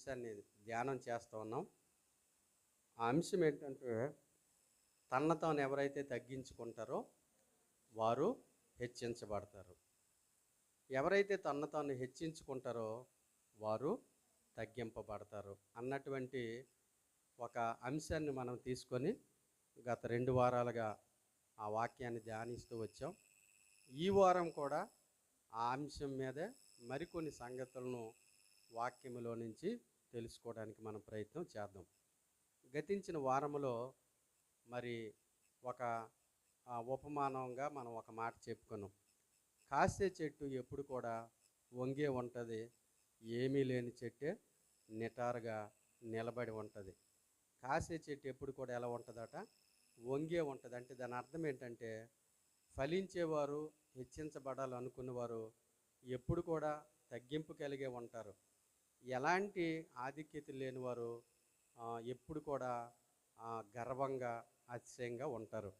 అంశాన్ని ధ్యానం చేస్తూ ఉన్నాం. ఆ అంశం ఏంటంటే, తనను తాను ఎవరైతే తగ్గించుకుంటారో వారు హెచ్చించబడతారు. ఎవరైతే తనను తాను హెచ్చించుకుంటారో వారు తగ్గింపబడతారు అన్నటువంటి ఒక అంశాన్ని మనం తీసుకొని గత 2 వారాలుగా ఆ వాక్యాన్ని ధ్యానిస్తూ వచ్చాం. ఈ వారం కూడా ఆ అంశం మీదే మరికొన్ని సంగతులను వాక్యములో నుంచి తెలుసుకోవడానికి మనం ప్రయత్నం చేద్దాం. గతించిన వారములో మరి ఒక ఉపమానంగా మనం ఒక మాట చెప్పుకున్నాం. కాసే చెట్టు ఎప్పుడు కూడా వంగే ఉంటుంది, ఏమీ లేని చెట్టే నిటారుగా నిలబడి ఉంటుంది. కాసే చెట్టు ఎప్పుడు కూడా ఎలా ఉంటుందట, వంగే ఉంటుంది. అంటే దాని అర్థం ఏంటంటే, ఫలించేవారు, హెచ్చించబడాలనుకున్నవారు ఎప్పుడు కూడా తగ్గింపు కలిగే ఉంటారు. ఎలాంటి ఆధిక్యత లేనివారు ఎప్పుడు కూడా గర్వంగా, అతిశయంగా ఉంటారు.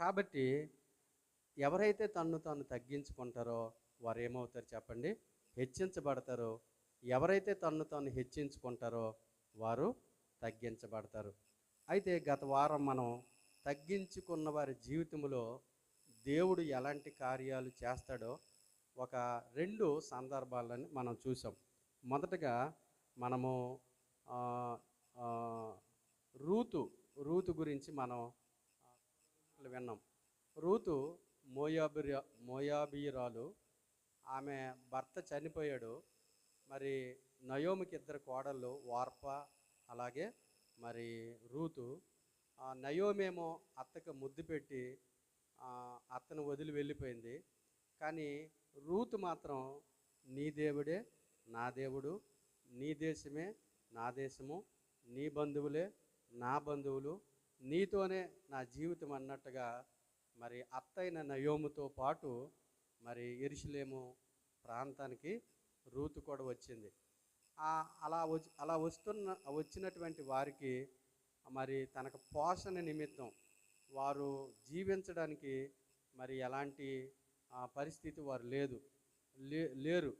కాబట్టి ఎవరైతే తన్ను తాను తగ్గించుకుంటారో వారు ఏమవుతారు చెప్పండి? హెచ్చించబడతారు. ఎవరైతే తన్ను తాను హెచ్చించుకుంటారో వారు తగ్గించబడతారు. అయితే గత వారం మనం తగ్గించుకున్న వారి జీవితంలో దేవుడు ఎలాంటి కార్యాలు చేస్తాడో ఒక 2 సందర్భాలను మనం చూసాం. మొదటగా మనము రూతు గురించి మనం విన్నాం. రూతు మోయాబీరాలు. ఆమె భర్త చనిపోయాడు. మరి నయోమికి 2 కోడళ్ళు, వార్ప అలాగే మరి రూతు. నయోమేమో అత్తకు ముద్దు పెట్టి అత్తను వదిలి వెళ్ళిపోయింది. కానీ రూతు మాత్రం నీ దేవుడే నా దేవుడు, నీ దేశమే నా దేశము, నీ బంధువులే నా బంధువులు, నీతోనే నా జీవితం అన్నట్టుగా మరి అత్తైన నయోముతో పాటు మరి యెరూషలేము ప్రాంతానికి రూతు కూడా వచ్చింది. అలా వచ్చినటువంటి వారికి మరి తనకు పోషణ నిమిత్తం వారు జీవించడానికి మరి ఎలాంటి పరిస్థితి వారు లేరు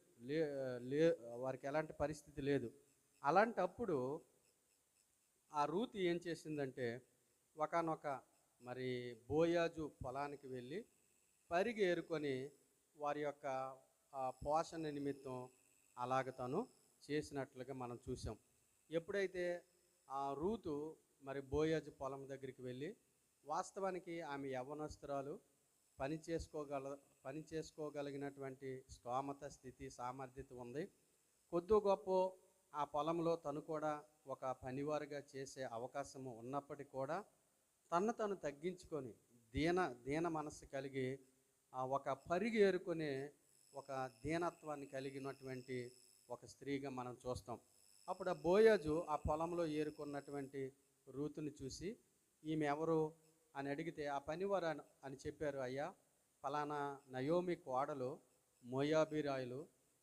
వారికి ఎలాంటి పరిస్థితి లేదు. అలాంటప్పుడు ఆ రూతు ఏం చేసిందంటే, ఒకానొక మరి బోయాజు పొలానికి వెళ్ళి పరిగి ఏరుకొని వారి యొక్క పోషణ నిమిత్తం అలాగ తను చేసినట్లుగా మనం చూసాం. ఎప్పుడైతే ఆ రూతు మరి బోయాజు పొలం దగ్గరికి వెళ్ళి, వాస్తవానికి ఆమె యవ్వనస్తురాలు, పని చేసుకోగలిగినటువంటి స్తోమత, స్థితి, సామర్థ్యత ఉంది. కొద్దో గొప్ప ఆ పొలంలో తను కూడా ఒక పనివారుగా చేసే అవకాశము ఉన్నప్పటికీ కూడా తను తగ్గించుకొని దీన మనస్సు కలిగి ఒక పరిగి ఏరుకునే ఒక దీనత్వాన్ని కలిగినటువంటి ఒక స్త్రీగా మనం చూస్తాం. అప్పుడు ఆ బోయాజు ఆ పొలంలో ఏరుకున్నటువంటి రూతుని చూసి, ఈమె ఎవరు అని అడిగితే ఆ పనివారు అని చెప్పారు. అయ్యా, ఫలానా నయోమి కోడలు మోయాబీరాయులు,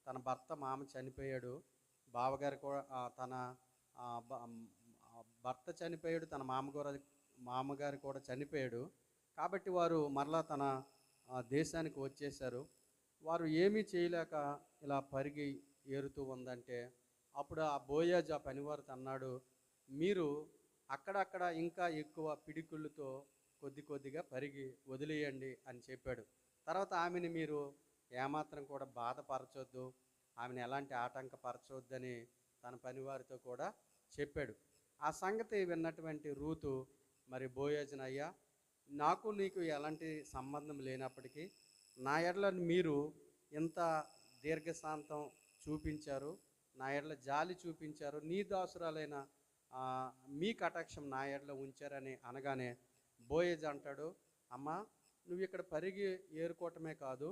తన భర్త మామ చనిపోయాడు, బావగారు కూడా తన భర్త చనిపోయాడు, తన మామగారు కూడా చనిపోయాడు. కాబట్టి వారు మరలా తన దేశానికి వచ్చేశారు. వారు ఏమీ చేయలేక ఇలా పరిగి ఏరుతూ ఉందంటే, అప్పుడు ఆ బోయాజు ఆ పనివారు అన్నాడు, మీరు అక్కడక్కడ ఇంకా ఎక్కువ పిడికుళ్ళతో కొద్దిగా పరిగి వదిలేయండి అని చెప్పాడు. తర్వాత ఆమెను మీరు ఏమాత్రం కూడా బాధపరచొద్దు, ఆమెను ఎలాంటి ఆటంకపరచొద్దని తన పనివారితో కూడా చెప్పాడు. ఆ సంగతి విన్నటువంటి రూతు మరి బోయాజుని, అయ్యా, నాకు నీకు ఎలాంటి సంబంధం లేనప్పటికీ నా ఎడల మీరు ఎంత దీర్ఘశాంతం చూపించారు, నా ఎడల జాలి చూపించారు, నీ దాసురాలైన మీ కటాక్షం నా ఎడల ఉంచారని అనగానే బోయాజు అంటాడు, అమ్మా, నువ్వు ఇక్కడ పరిగి ఏరుకోవటమే కాదు,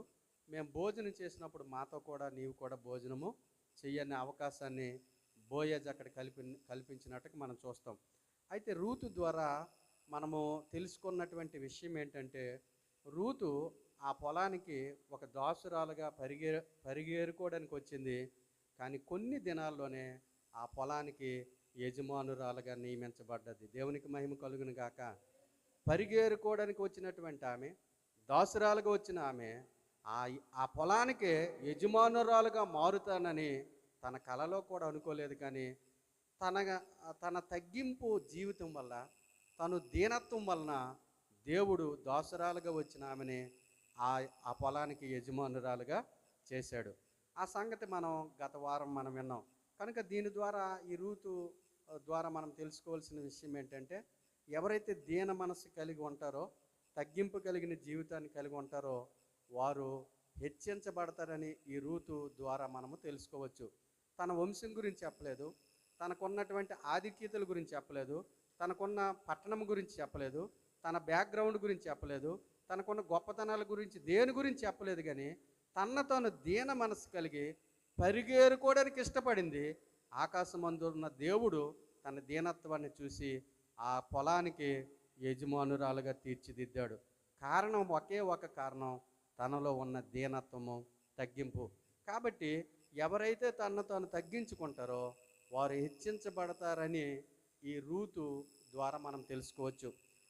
మేము భోజనం చేసినప్పుడు మాతో కూడా నీవు కూడా భోజనము చెయ్యని అవకాశాన్ని బోయాజు అక్కడ కల్పించినట్టుగా మనం చూస్తాం. అయితే రూతు ద్వారా మనము తెలుసుకున్నటువంటి విషయం ఏంటంటే, రూతు ఆ పొలానికి ఒక దాసురాలుగా పరిగేరుకోవడానికి వచ్చింది. కానీ కొన్ని దినాల్లోనే ఆ పొలానికి యజమానురాలుగా నియమించబడ్డది. దేవునికి మహిమ కలుగును గాక. పరిగేరుకోవడానికి వచ్చినటువంటి ఆమె, దాసురాలుగా వచ్చిన ఆమె ఆ పొలానికే యజమానురాలుగా మారుతానని తన కలలో కూడా అనుకోలేదు. కానీ తన తన తగ్గింపు జీవితం వల్ల, తను దీనత్వం వలన దేవుడు దాసురాలుగా వచ్చిన ఆమెని ఆ ఆ పొలానికి యజమానురాలుగా చేశాడు. ఆ సంగతి మనం గత వారం మనం విన్నాం. కనుక దీని ద్వారా ఈ రూతు ద్వారా మనం తెలుసుకోవాల్సిన విషయం ఏంటంటే, ఎవరైతే దీన మనసు కలిగి ఉంటారో, తగ్గింపు కలిగిన జీవితాన్ని కలిగి ఉంటారో వారు హెచ్చించబడతారని ఈ రూతు ద్వారా మనము తెలుసుకోవచ్చు. తన వంశం గురించి చెప్పలేదు, తనకున్నటువంటి ఆధిక్యతల గురించి చెప్పలేదు, తనకున్న పట్టణం గురించి చెప్పలేదు, తన బ్యాక్గ్రౌండ్ గురించి చెప్పలేదు, తనకున్న గొప్పతనాల గురించి దేని గురించి చెప్పలేదు. కానీ తను దీన మనసు కలిగి పరిగేరుకోవడానికి ఇష్టపడింది. ఆకాశమందు ఉన్న దేవుడు తన దీనత్వాన్ని చూసి ఆ పొలానికి యజమానురాలుగా తీర్చిదిద్దాడు. కారణం ఒకే ఒక కారణం, తనలో ఉన్న దీనత్వము, తగ్గింపు. కాబట్టి ఎవరైతే తను తగ్గించుకుంటారో వారు హెచ్చించబడతారని ఈ రూతు ద్వారా మనం తెలుసుకోవచ్చు.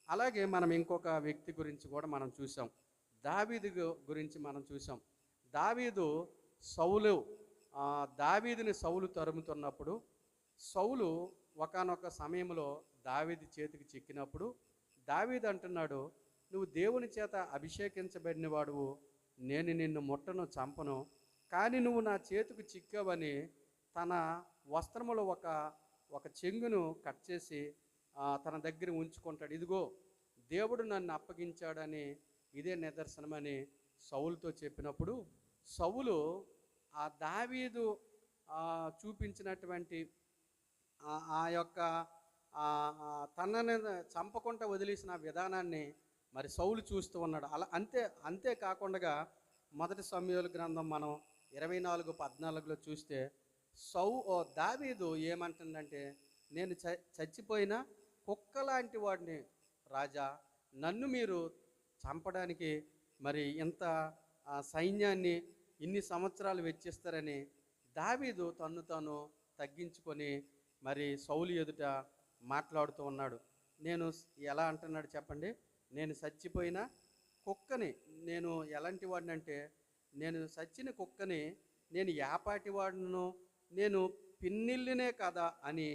అలాగే మనం ఇంకొక వ్యక్తి గురించి కూడా మనం చూసాం. దావీదు గురించి మనం చూసాం. దావీదుని సౌలు తరుముతున్నప్పుడు సౌలు ఒకానొక సమయంలో దావీదు చేతికి చిక్కినప్పుడు దావీదు అంటున్నాడు, నువ్వు దేవుని చేత అభిషేకించబడిన వాడువు, నేను నిన్ను ముట్టను, చంపను, కానీ నువ్వు నా చేతికి చిక్కావని తన వస్త్రములో ఒక చెంగును కట్ చేసి తన దగ్గర ఉంచుకుంటాడు. ఇదిగో దేవుడు నన్ను అప్పగించాడని ఇదే నిదర్శనమని సౌలుతో చెప్పినప్పుడు సౌలు ఆ దావీదు చూపించినటువంటి ఆ యొక్క తనని చంపకుండా వదిలేసిన విధానాన్ని మరి సౌలు చూస్తూ ఉన్నాడు. అంతేకాకుండా మొదటి సమూయేలు గ్రంథం మనం 24:14 చూస్తే దావీదు ఏమంటుందంటే, నేను చచ్చిపోయిన కుక్క లాంటి వాడిని రాజా, నన్ను మీరు చంపడానికి మరి ఇంత సైన్యాన్ని ఇన్ని సంవత్సరాలు వెచ్చిస్తారని దావీదు తాను తగ్గించుకొని మరి సౌలు ఎదుట మాట్లాడుతూ ఉన్నాడు. నేను ఎలా అంటున్నాడు చెప్పండి, నేను చచ్చిపోయిన కుక్కని, నేను ఎలాంటి వాడిని అంటే, నేను చచ్చిన కుక్కని, నేను యాపాటి వాడును, నేను పిన్నిల్లినే కదా అని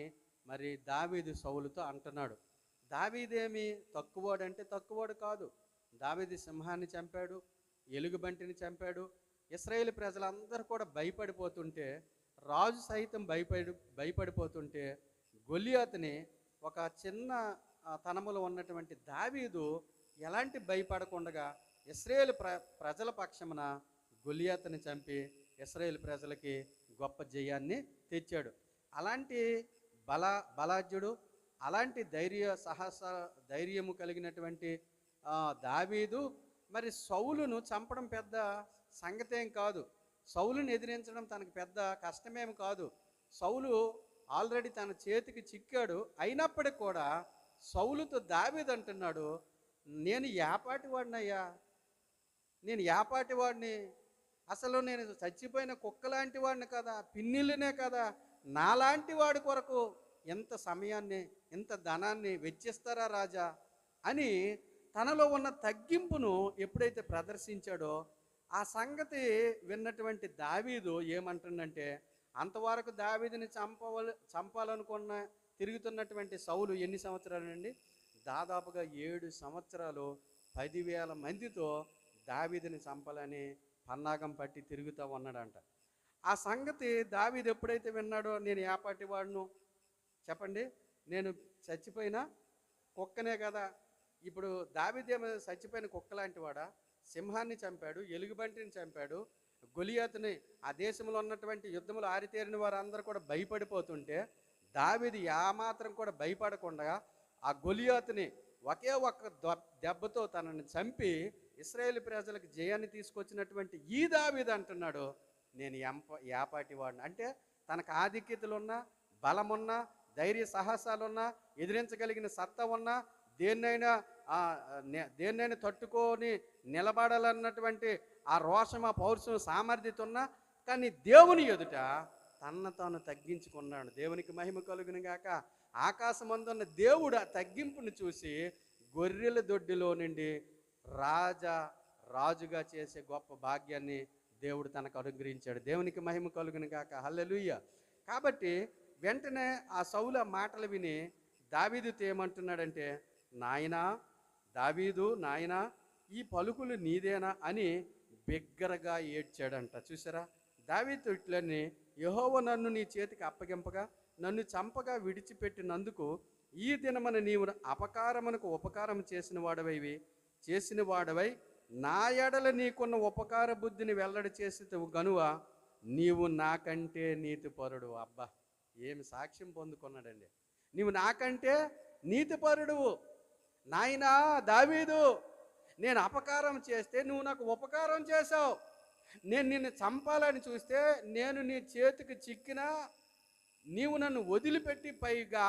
మరి దావీదు సౌలుతో అంటున్నాడు. దావీదేమి తక్కువవాడంటే తక్కువవాడు కాదు. దావీదు సింహాన్ని చంపాడు, ఎలుగుబంటిని చంపాడు. ఇశ్రాయేలు ప్రజలందరూ కూడా భయపడిపోతుంటే, రాజు సైతం భయపడిపోతుంటే గొలియాతుని ఒక చిన్న తనములో ఉన్నటువంటి దావీదు ఎలాంటి భయపడకుండా ఇశ్రాయేలు ప్రజల పక్షమున గొలియాతుని చంపి ఇశ్రాయేలు ప్రజలకి గొప్ప జయాన్ని తెచ్చాడు. అలాంటి బలాఢ్యుడు, అలాంటి ధైర్యము కలిగినటువంటి దావీదు మరి సౌలును చంపడం పెద్ద సంగతేం కాదు. సౌలుని ఎదిరించడం తనకు పెద్ద కష్టమేమి కాదు. సౌలు ఆల్రెడీ తన చేతికి చిక్కాడు. అయినప్పటికి కూడా సౌలుతో దావీదు అంటున్నాడు, నేను యాపాటి వాడినయ్యా, నేను యాపాటి వాడిని, అసలు నేను చచ్చిపోయిన కుక్కలాంటి వాడిని కదా, పిన్నిళ్ళనే కదా, నాలాంటి వాడి కొరకు ఎంత సమయాన్ని, ఎంత ధనాన్ని వెచ్చిస్తారా రాజా అని తనలో ఉన్న తగ్గింపును ఎప్పుడైతే ప్రదర్శించాడో ఆ సంగతి విన్నటువంటి దావీదు ఏమంటుందంటే, అంతవరకు దావీదుని చంపాలనుకున్న తిరుగుతున్నటువంటి సౌలు ఎన్ని సంవత్సరాలండి? దాదాపుగా 7 సంవత్సరాలు 10,000 మందితో దావీదుని చంపాలని పన్నాగం పట్టి తిరుగుతూ ఉన్నాడంట. ఆ సంగతి దావీదు ఎప్పుడైతే విన్నాడో, నేను యాపాటి వాడును చెప్పండి, నేను చచ్చిపోయిన కుక్కనే కదా. ఇప్పుడు దావీదేమో చచ్చిపోయిన కుక్క లాంటి వాడా? సింహాన్ని చంపాడు, ఎలుగుబంటిని చంపాడు, గొలియాతుని, ఆ దేశంలో ఉన్నటువంటి యుద్ధములు ఆరితేరిన వారందరూ కూడా భయపడిపోతుంటే దావీదు ఏమాత్రం కూడా భయపడకుండా ఆ గొలియాతుని ఒకే ఒక్క దెబ్బతో తనని చంపి ఇశ్రాయేలు ప్రజలకు జయాన్ని తీసుకొచ్చినటువంటి ఈ దావీదు అంటున్నాడు, నేను యాపాటి వాడిని. అంటే తనకు ఆధిక్యతలున్నా, బలమున్నా, ధైర్య సాహసాలున్నా, ఎదిరించగలిగిన సత్తా ఉన్నా, దేన్నైనా తట్టుకొని నిలబడాలన్నటువంటి ఆ రోషం, ఆ పౌరుషం, సామర్థ్యత ఉన్నా, కానీ దేవుని ఎదుట తాను తగ్గించుకున్నాడు. దేవునికి మహిమ కలుగును గాక. ఆకాశమందున్న దేవుడు ఆ తగ్గింపును చూసి గొర్రెల దొడ్డిలో నుండి రాజుగా చేసే గొప్ప భాగ్యాన్ని దేవుడు తనకు అనుగ్రహించాడు. దేవునికి మహిమ కలుగును గాక. హల్లెలూయా. కాబట్టి వెంటనే ఆ సౌలు ఆ మాటలు విని దావీదుతో ఏమంటున్నాడంటే, నాయనా దావీదు, నాయనా ఈ పలుకులు నీదేనా అని బిగ్గరగా ఏడ్చాడంట. చూసారా, దావీదు ఇట్లని, యెహోవా నన్ను నీ చేతికి అప్పగింపగా నన్ను చంపగా విడిచిపెట్టినందుకు ఈ దినమున నీవు అపకారమునకు ఉపకారం చేసిన వాడవై నా ఎడల నీకున్న ఉపకార బుద్ధిని వెల్లడి చేసి గనువ నీవు నాకంటే నీతిపరుడు. అబ్బా, ఏమి సాక్ష్యం పొందుకున్నాడండి. నీవు నాకంటే నీతిపరుడువు. నాయనా దావీదు, నేను అపకారం చేస్తే నువ్వు నాకు ఉపకారం చేశావు. నేను నిన్ను చంపాలని చూస్తే నేను నీ చేతికి చిక్కినా నీవు నన్ను వదిలిపెట్టి, పైగా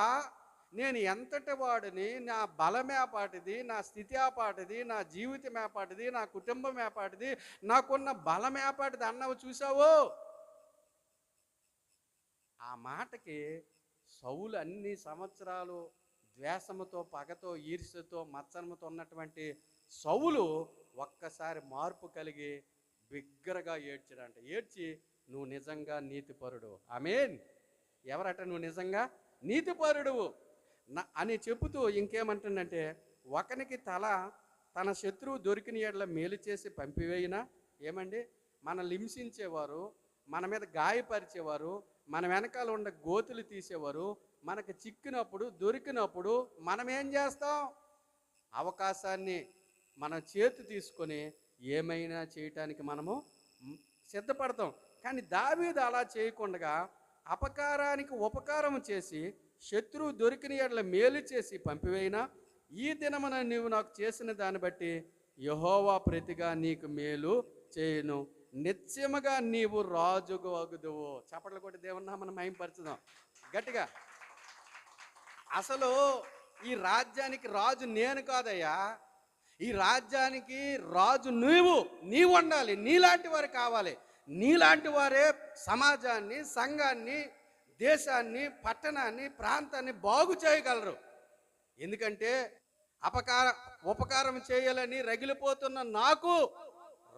నేను ఎంతటి వాడిని, నా బలమేపాటిది, నా స్థితి ఆపాటిది, నా జీవితం ఏపాటిది, నా కుటుంబం ఏపాటిది, నాకున్న బలమేపాటిది అన్నవి చూసావు. ఆ మాటకి సౌలు అన్ని సంవత్సరాలు ద్వేషముతో, పగతో, ఈర్ష్యతో, మత్సరముతో ఉన్నటువంటి సౌలు ఒక్కసారి మార్పు కలిగి బిగ్గరగా ఏడ్చాడంట. ఏడ్చి, నువ్వు నిజంగా నీతిపరుడు, ఆమేన్, ఎవరట నువ్వు నిజంగా నీతిపరుడువు అని చెబుతూ ఇంకేమంటుందంటే, ఒకనికి తన శత్రువు దొరికిన ఎడల మేలు చేసి పంపివేయినా, ఏమండి, మనల్ని హింసించేవారు, మన మీద గాయపరిచేవారు, మన వెనకాల ఉన్న గోతులు తీసేవారు, మనకు చిక్కినప్పుడు దొరికినప్పుడు మనం ఏం చేస్తాం? అవకాశాన్ని మన చేతి తీసుకొని ఏమైనా చేయటానికి మనము సిద్ధపడతాం. కానీ దావీదు అలా చేయకుండా అపకారానికి ఉపకారం చేసి శత్రువు దొరికిన ఎడల మేలు చేసి పంపివేయినా, ఈ దినమున నీవు నాకు చేసిన దాన్ని బట్టి యెహోవా ప్రతిగా నీకు మేలు చేయును, నిత్యముగా నీవు రాజుగా అగుదువు. చప్పట్లు కొట్టి దేవుని నామమున మహిమపరచుదాం గట్టిగా. అసలు ఈ రాజ్యానికి రాజు నేను కాదయ్యా, ఈ రాజ్యానికి రాజు నీవు ఉండాలి. నీలాంటి వారు కావాలి. నీలాంటి వారే సమాజాన్ని, సంఘాన్ని, దేశాన్ని, పట్టణాన్ని, ప్రాంతాన్ని బాగు చేయగలరు. ఎందుకంటే ఉపకారం చేయాలని రగిలిపోతున్న నాకు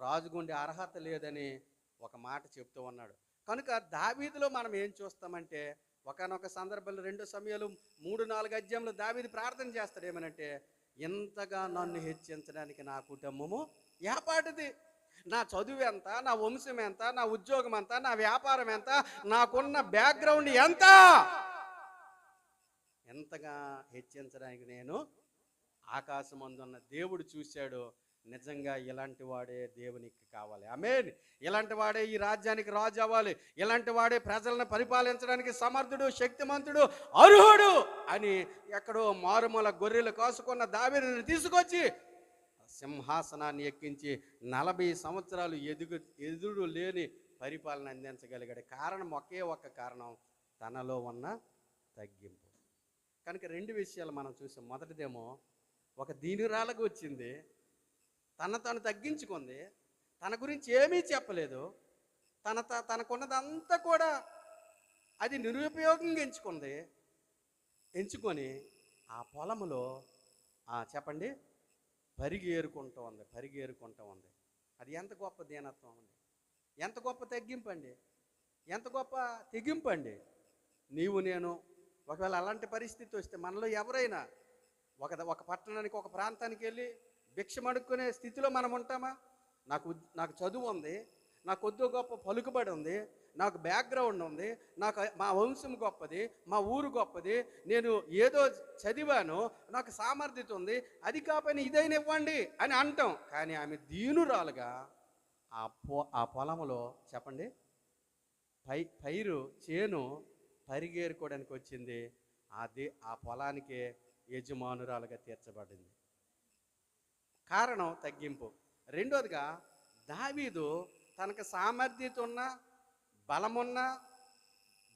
రాజుగుండే అర్హత లేదని ఒక మాట చెప్తూ ఉన్నాడు. కనుక దావీదులో మనం ఏం చూస్తామంటే, ఒకనొక సందర్భంలో 2 సమయాలు 3-4 అధ్యాయంలో దావీదు ప్రార్థన చేస్తాడు. ఏమనంటే, ఇంతగా నన్ను హెచ్చించడానికి నా కుటుంబము ఏపాటిది, నా చదువు ఎంత, నా వంశం ఎంత, నా ఉద్యోగం ఎంత, నా వ్యాపారం ఎంత, నాకున్న బ్యాక్గ్రౌండ్ ఎంత, ఎంతగా హెచ్చించడానికి నేను ఆకాశం అందున్న దేవుడు చూశాడు. నిజంగా ఇలాంటి వాడే దేవునికి కావాలి, ఆమేన్. ఇలాంటి వాడే ఈ రాజ్యానికి రాజు అవ్వాలి. ఇలాంటి వాడే ప్రజలను పరిపాలించడానికి సమర్థుడు, శక్తిమంతుడు, అర్హుడు అని ఎక్కడో మారుమూల గొర్రెలు కాసుకున్న దావీదుని తీసుకొచ్చి సింహాసనాన్ని ఎక్కించి 40 సంవత్సరాలు ఎదురు లేని పరిపాలన అందించగలిగాడు. కారణం ఒకే ఒక్క కారణం, తనలో ఉన్న తగ్గింపు. కనుక 2 విషయాలు మనం చూసాం. మొదటిదేమో ఒక దీనురాలకు వచ్చింది, తను తగ్గించుకుంది, తన గురించి ఏమీ చెప్పలేదు, తనకున్నదంతా కూడా అది నిరుపయోగంగా ఎంచుకొని ఆ పొలంలో చెప్పండి పరిగి ఏరుకుంటూ ఉంది. అది ఎంత గొప్ప దీనత్వం అండి, ఎంత గొప్ప తగ్గింపు అండి, ఎంత గొప్ప తెగింపు అండి. నీవు నేను ఒకవేళ అలాంటి పరిస్థితి వస్తే మనలో ఎవరైనా ఒక పట్టణానికి, ఒక ప్రాంతానికి వెళ్ళి భిక్షం అడుక్కునే స్థితిలో మనం ఉంటామా? నాకు చదువు ఉంది, నాకు కొద్ది గొప్ప పలుకుబడి ఉంది, నాకు బ్యాక్గ్రౌండ్ ఉంది, నాకు మా వంశం గొప్పది, మా ఊరు గొప్పది, నేను ఏదో చదివాను, నాకు సామర్థ్యత ఉంది, అది కాకపోయినా ఇదైనా ఇవ్వండి అని అంటాం. కానీ ఆమె దీనురాలుగా ఆ పొలంలో చెప్పండి చేను పరిగేరుకోవడానికి వచ్చింది. ఆ పొలానికే యజమానురాలుగా తీర్చబడింది. కారణం తగ్గింపు. రెండోదిగా దావీదు తనకు సామర్థ్యత ఉన్న, బలమున్న,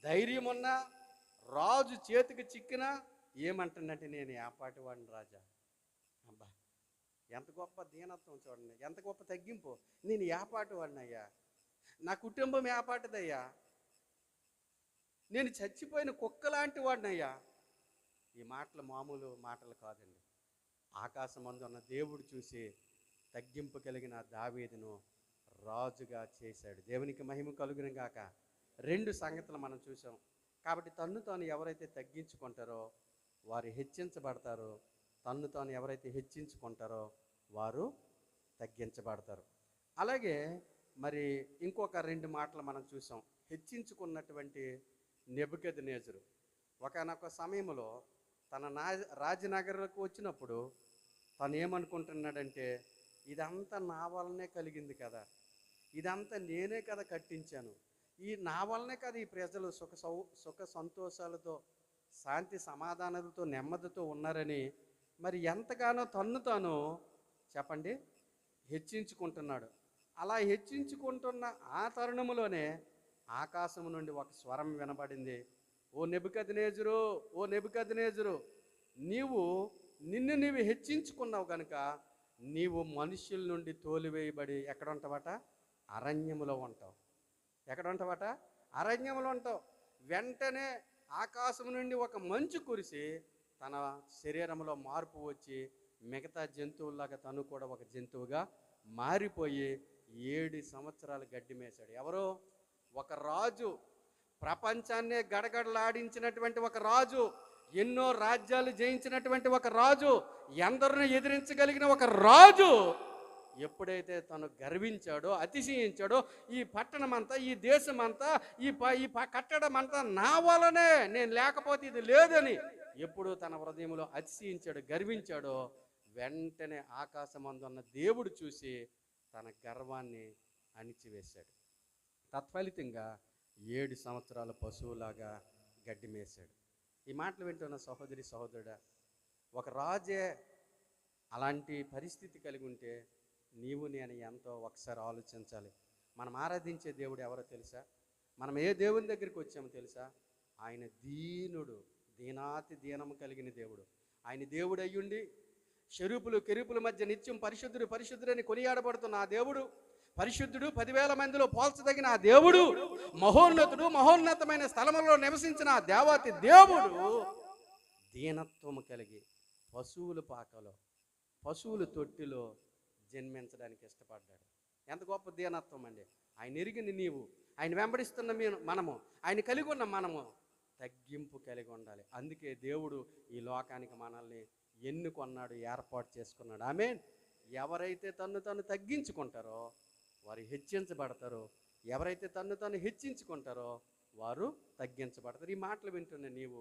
ధైర్యం ఉన్న, రాజు చేతికి చిక్కినా ఏమంటుందంటే, నేను ఏపాటి వాడిని రాజా. అబ్బా, ఎంత గొప్ప దీనత్వం చూడండి, ఎంత గొప్ప తగ్గింపు. నేను ఏపాటి వాడిని అయ్యా, నా కుటుంబం ఏపాటిదయ్యా, నేను చచ్చిపోయిన కుక్క లాంటి వాడినయ్యా. ఈ మాటలు మామూలు మాటలు కాదండి. ఆకాశమందు ఉన్న దేవుడు చూసి తగ్గింపు కలిగిన దావీదును రాజుగా చేశాడు. దేవునికి మహిమ కలుగును గాక. 2 సంగతులు మనం చూసాం. కాబట్టి తన్ను తాను ఎవరైతే తగ్గించుకుంటారో వారు హెచ్చించబడతారు, తన్ను తాను ఎవరైతే హెచ్చించుకుంటారో వారు తగ్గించబడతారు. అలాగే మరి ఇంకొక 2 మాటలు మనం చూసాం. హెచ్చించుకున్నటువంటి నెబుకద్నెజరు ఒకానొక సమయంలో తన రాజనగరులకు వచ్చినప్పుడు తను ఏమనుకుంటున్నాడంటే, ఇదంతా నా వల్లనే కలిగింది కదా, ఇదంతా నేనే కదా కట్టించాను, ఈ నా వల్లనే కదా ఈ ప్రజలు సుఖ సంతోషాలతో శాంతి సమాధానాలతో నెమ్మదితో ఉన్నారని మరి ఎంతగానో తన్ను తాను చెప్పండి హెచ్చించుకుంటున్నాడు. అలా హెచ్చించుకుంటున్న ఆ తరుణములోనే ఆకాశం నుండి ఒక స్వరం వినబడింది. ఓ నెబుకద్నెజరు, ఓ నెబుకద్నెజరు, నిన్ను హెచ్చించుకున్నావు కనుక నీవు మనుష్యుల నుండి తోలివేయబడి ఎక్కడ ఉంటావట? అరణ్యములో ఉంటావు. ఎక్కడ ఉంటావట? అరణ్యములో ఉంటావు. వెంటనే ఆకాశం నుండి ఒక మంచు కురిసి తన శరీరంలో మార్పు వచ్చి మిగతా జంతువుల్లాగా తను కూడా ఒక జంతువుగా మారిపోయి 7 సంవత్సరాలు గడ్డి మేశాడు. ఎవరో? ఒక రాజు, ప్రపంచాన్నే గడగడలాడించినటువంటి ఒక రాజు, ఎన్నో రాజ్యాలు జయించినటువంటి ఒక రాజు, ఎందరిని ఎదిరించగలిగిన ఒక రాజు ఎప్పుడైతే తను గర్వించాడో, అతిశయించాడో, ఈ పట్టణమంతా, ఈ దేశమంతా, ఈ కట్టడం అంతా నా వలనే, నేను లేకపోతే ఇది లేదని ఎప్పుడు తన హృదయంలో అతిశయించాడో, గర్వించాడో, వెంటనే ఆకాశమందున్న దేవుడు చూసి తన గర్వాన్ని అణిచివేశాడు. తత్ఫలితంగా 7 సంవత్సరాల పశువులాగా గడ్డి మేశాడు. ఈ మాటలు వింటున్న సహోదరి సహోదరుడా, ఒక రాజే అలాంటి పరిస్థితి కలిగి ఉంటే నీవు నేను ఎంతో ఒకసారి ఆలోచించాలి. మనం ఆరాధించే దేవుడు ఎవరో తెలుసా? మనం ఏ దేవుని దగ్గరికి వచ్చామో తెలుసా? ఆయన దీనుడు, దీనాతి దీనము కలిగిన దేవుడు. ఆయన దేవుడు అయ్యుండి షరూపులు కెరూపుల మధ్య నిత్యం పరిశుద్ధుడు పరిశుద్ధుడని కొనియాడబడుతున్న ఆ దేవుడు, పరిశుద్ధుడు, 10,000 మందిలో పోల్చదగిన ఆ దేవుడు, మహోన్నతుడు, మహోన్నతమైన స్థలములో నివసించిన ఆ దేవాతి దేవుడు దీనత్వము కలిగి పశువుల పాకలో, పశువుల తొట్టిలో జన్మించడానికి ఇష్టపడ్డాడు. ఎంత గొప్ప దీనత్వం అండి! ఆయన ఎరిగిన నీవు, ఆయన వెంబడిస్తున్న మనము, ఆయన కలిగి ఉన్న మనము తగ్గింపు కలిగి ఉండాలి. అందుకే దేవుడు ఈ లోకానికి మనల్ని ఎన్నుకొన్నాడు, ఏర్పాటు చేసుకున్నాడు. ఆమేన్. ఎవరైతే తన్ను తగ్గించుకుంటారో వారు హెచ్చించబడతారు, ఎవరైతే తన్ను హెచ్చించుకుంటారో వారు తగ్గించబడతారు. ఈ మాటలు వింటున్న నీవు